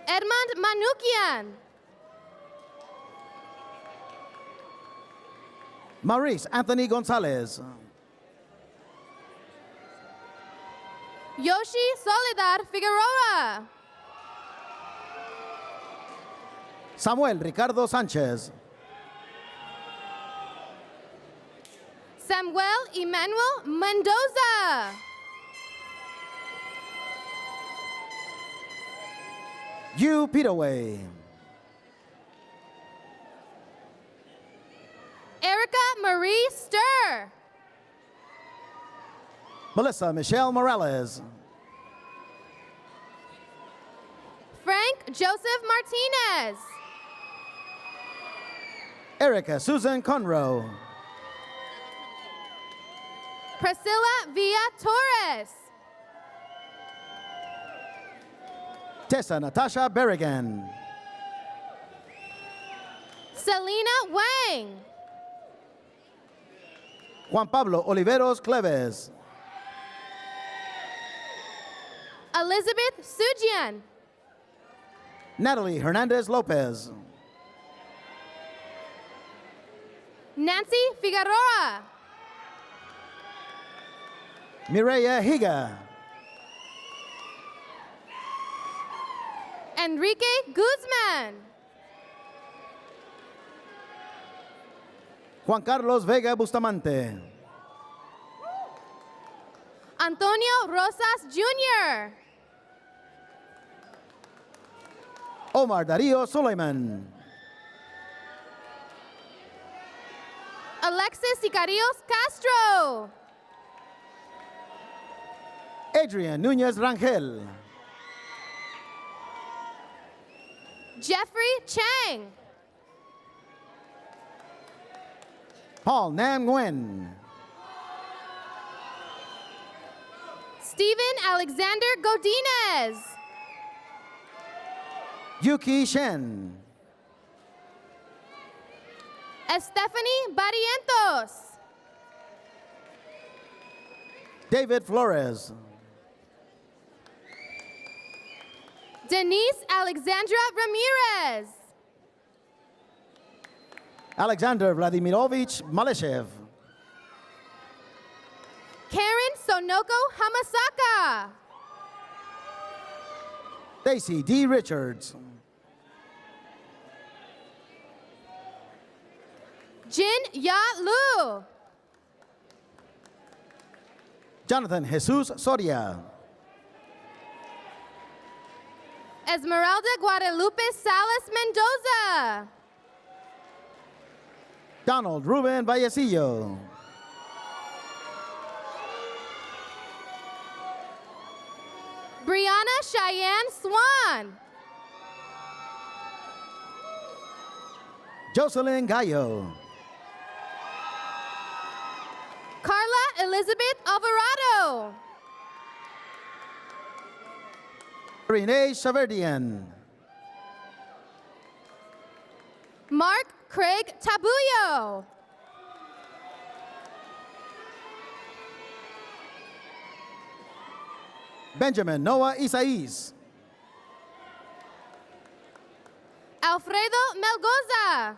Edmond Manukian. Maurice Anthony Gonzalez. Yoshi Soledad Figueroa. Samuel Ricardo Sanchez. Samuel Emmanuel Mendoza. Hugh Peterway. Erica Marie Stir. Melissa Michelle Morales. Frank Joseph Martinez. Erica Susan Conroe. Priscilla Villa Torres. Tessa Natasha Berrigan. Selena Wang. Juan Pablo Oliveros Cleves. Elizabeth Sujian. Natalie Hernandez Lopez. Nancy Figueroa. Mireya Higa. Enrique Guzman. Juan Carlos Vega Bustamante. Antonio Rosas Jr. Omar Darío Suleiman. Alexis Sicarios Castro. Adrian Núñez Rangel. Jeffrey Chang. Paul Nam Nguyen. Stephen Alexander Godinez. Yuki Shen. Estefany Barrientos. David Flores. Denise Alexandra Ramirez. Alexander Vladimirovich Maleshev. Karen Sonoko Hamasaka. Stacy D. Richards. Jin Ya Lu. Jonathan Jesus Soria. Esmeralda Guadalupe Salas Mendoza. Donald Ruben Vallecillo. Brianna Cheyenne Swan. Jocelyn Gallo. Carla Elizabeth Alvarado. Renee Shaverdian. Mark Craig Tabuyo. Benjamin Noah Isaiz. Alfredo Melgoza.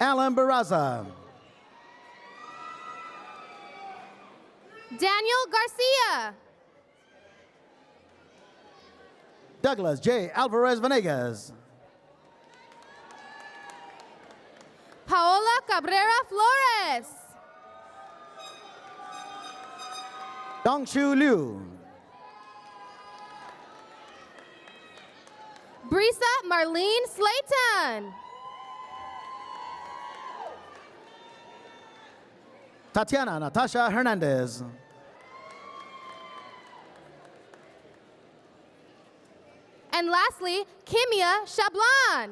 Alan Barraza. Daniel Garcia. Douglas J. Alvarez Venegas. Paola Cabrera Flores. Dongshu Liu. Brisa Marlene Slayton. Tatiana Natasha Hernandez. And lastly, Kimia Shablan.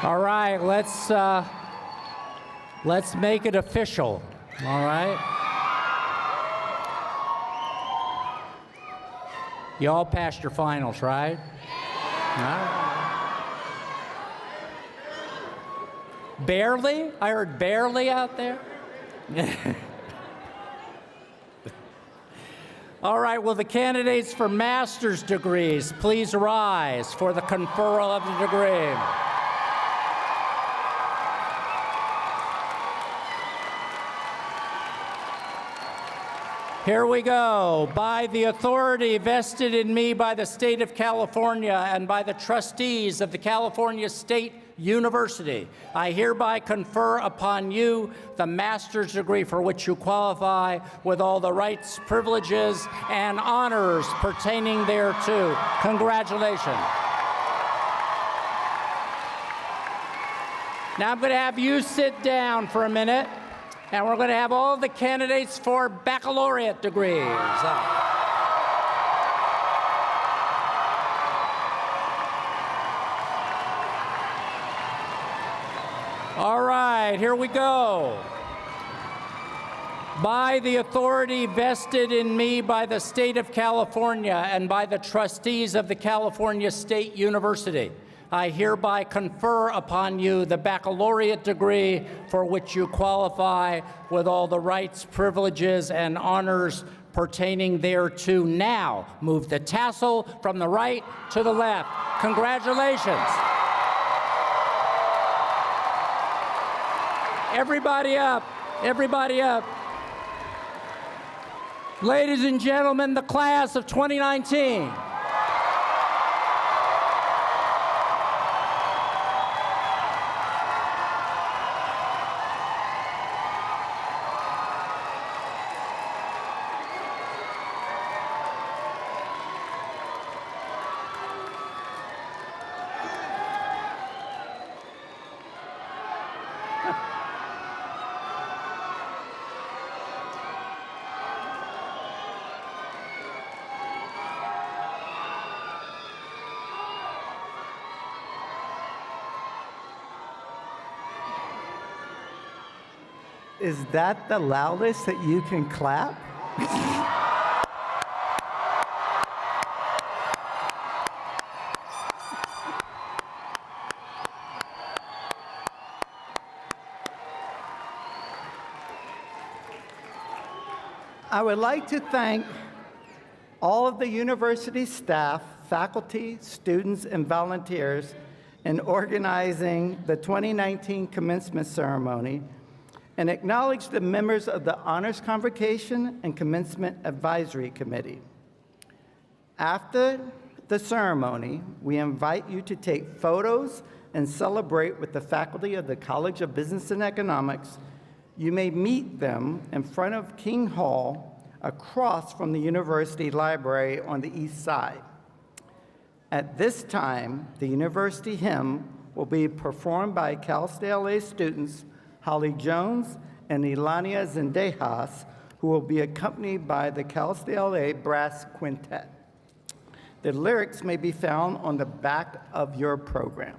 All right, let's make it official. All right. You all passed your finals, right? All right. Barely? I heard barely out there. All right, will the candidates for master's degrees please rise for the conferral of the degree? Here we go. By the authority vested in me by the state of California and by the trustees of the California State University, I hereby confer upon you the master's degree for which you qualify with all the rights, privileges, and honors pertaining thereto. Congratulations. Now I'm going to have you sit down for a minute. And we're going to have all the candidates for baccalaureate degrees. All right, here we go. By the authority vested in me by the state of California and by the trustees of the California State University, I hereby confer upon you the baccalaureate degree for which you qualify with all the rights, privileges, and honors pertaining thereto. Now, move the tassel from the right to the left. Congratulations. Everybody up, everybody up. Ladies and gentlemen, the class of 2019. Is that the loudest that you can clap? I would like to thank all of the university staff, faculty, students, and volunteers in organizing the 2019 commencement ceremony and acknowledge the members of the Honors Convocation and Commencement Advisory Committee. After the ceremony, we invite you to take photos and celebrate with the faculty of the College of Business and Economics. You may meet them in front of King Hall across from the University Library on the east side. At this time, the University Hymn will be performed by Cal State LA students Holly Jones and Ilania Zendejas, who will be accompanied by the Cal State LA Brass Quintet. The lyrics may be found on the back of your program.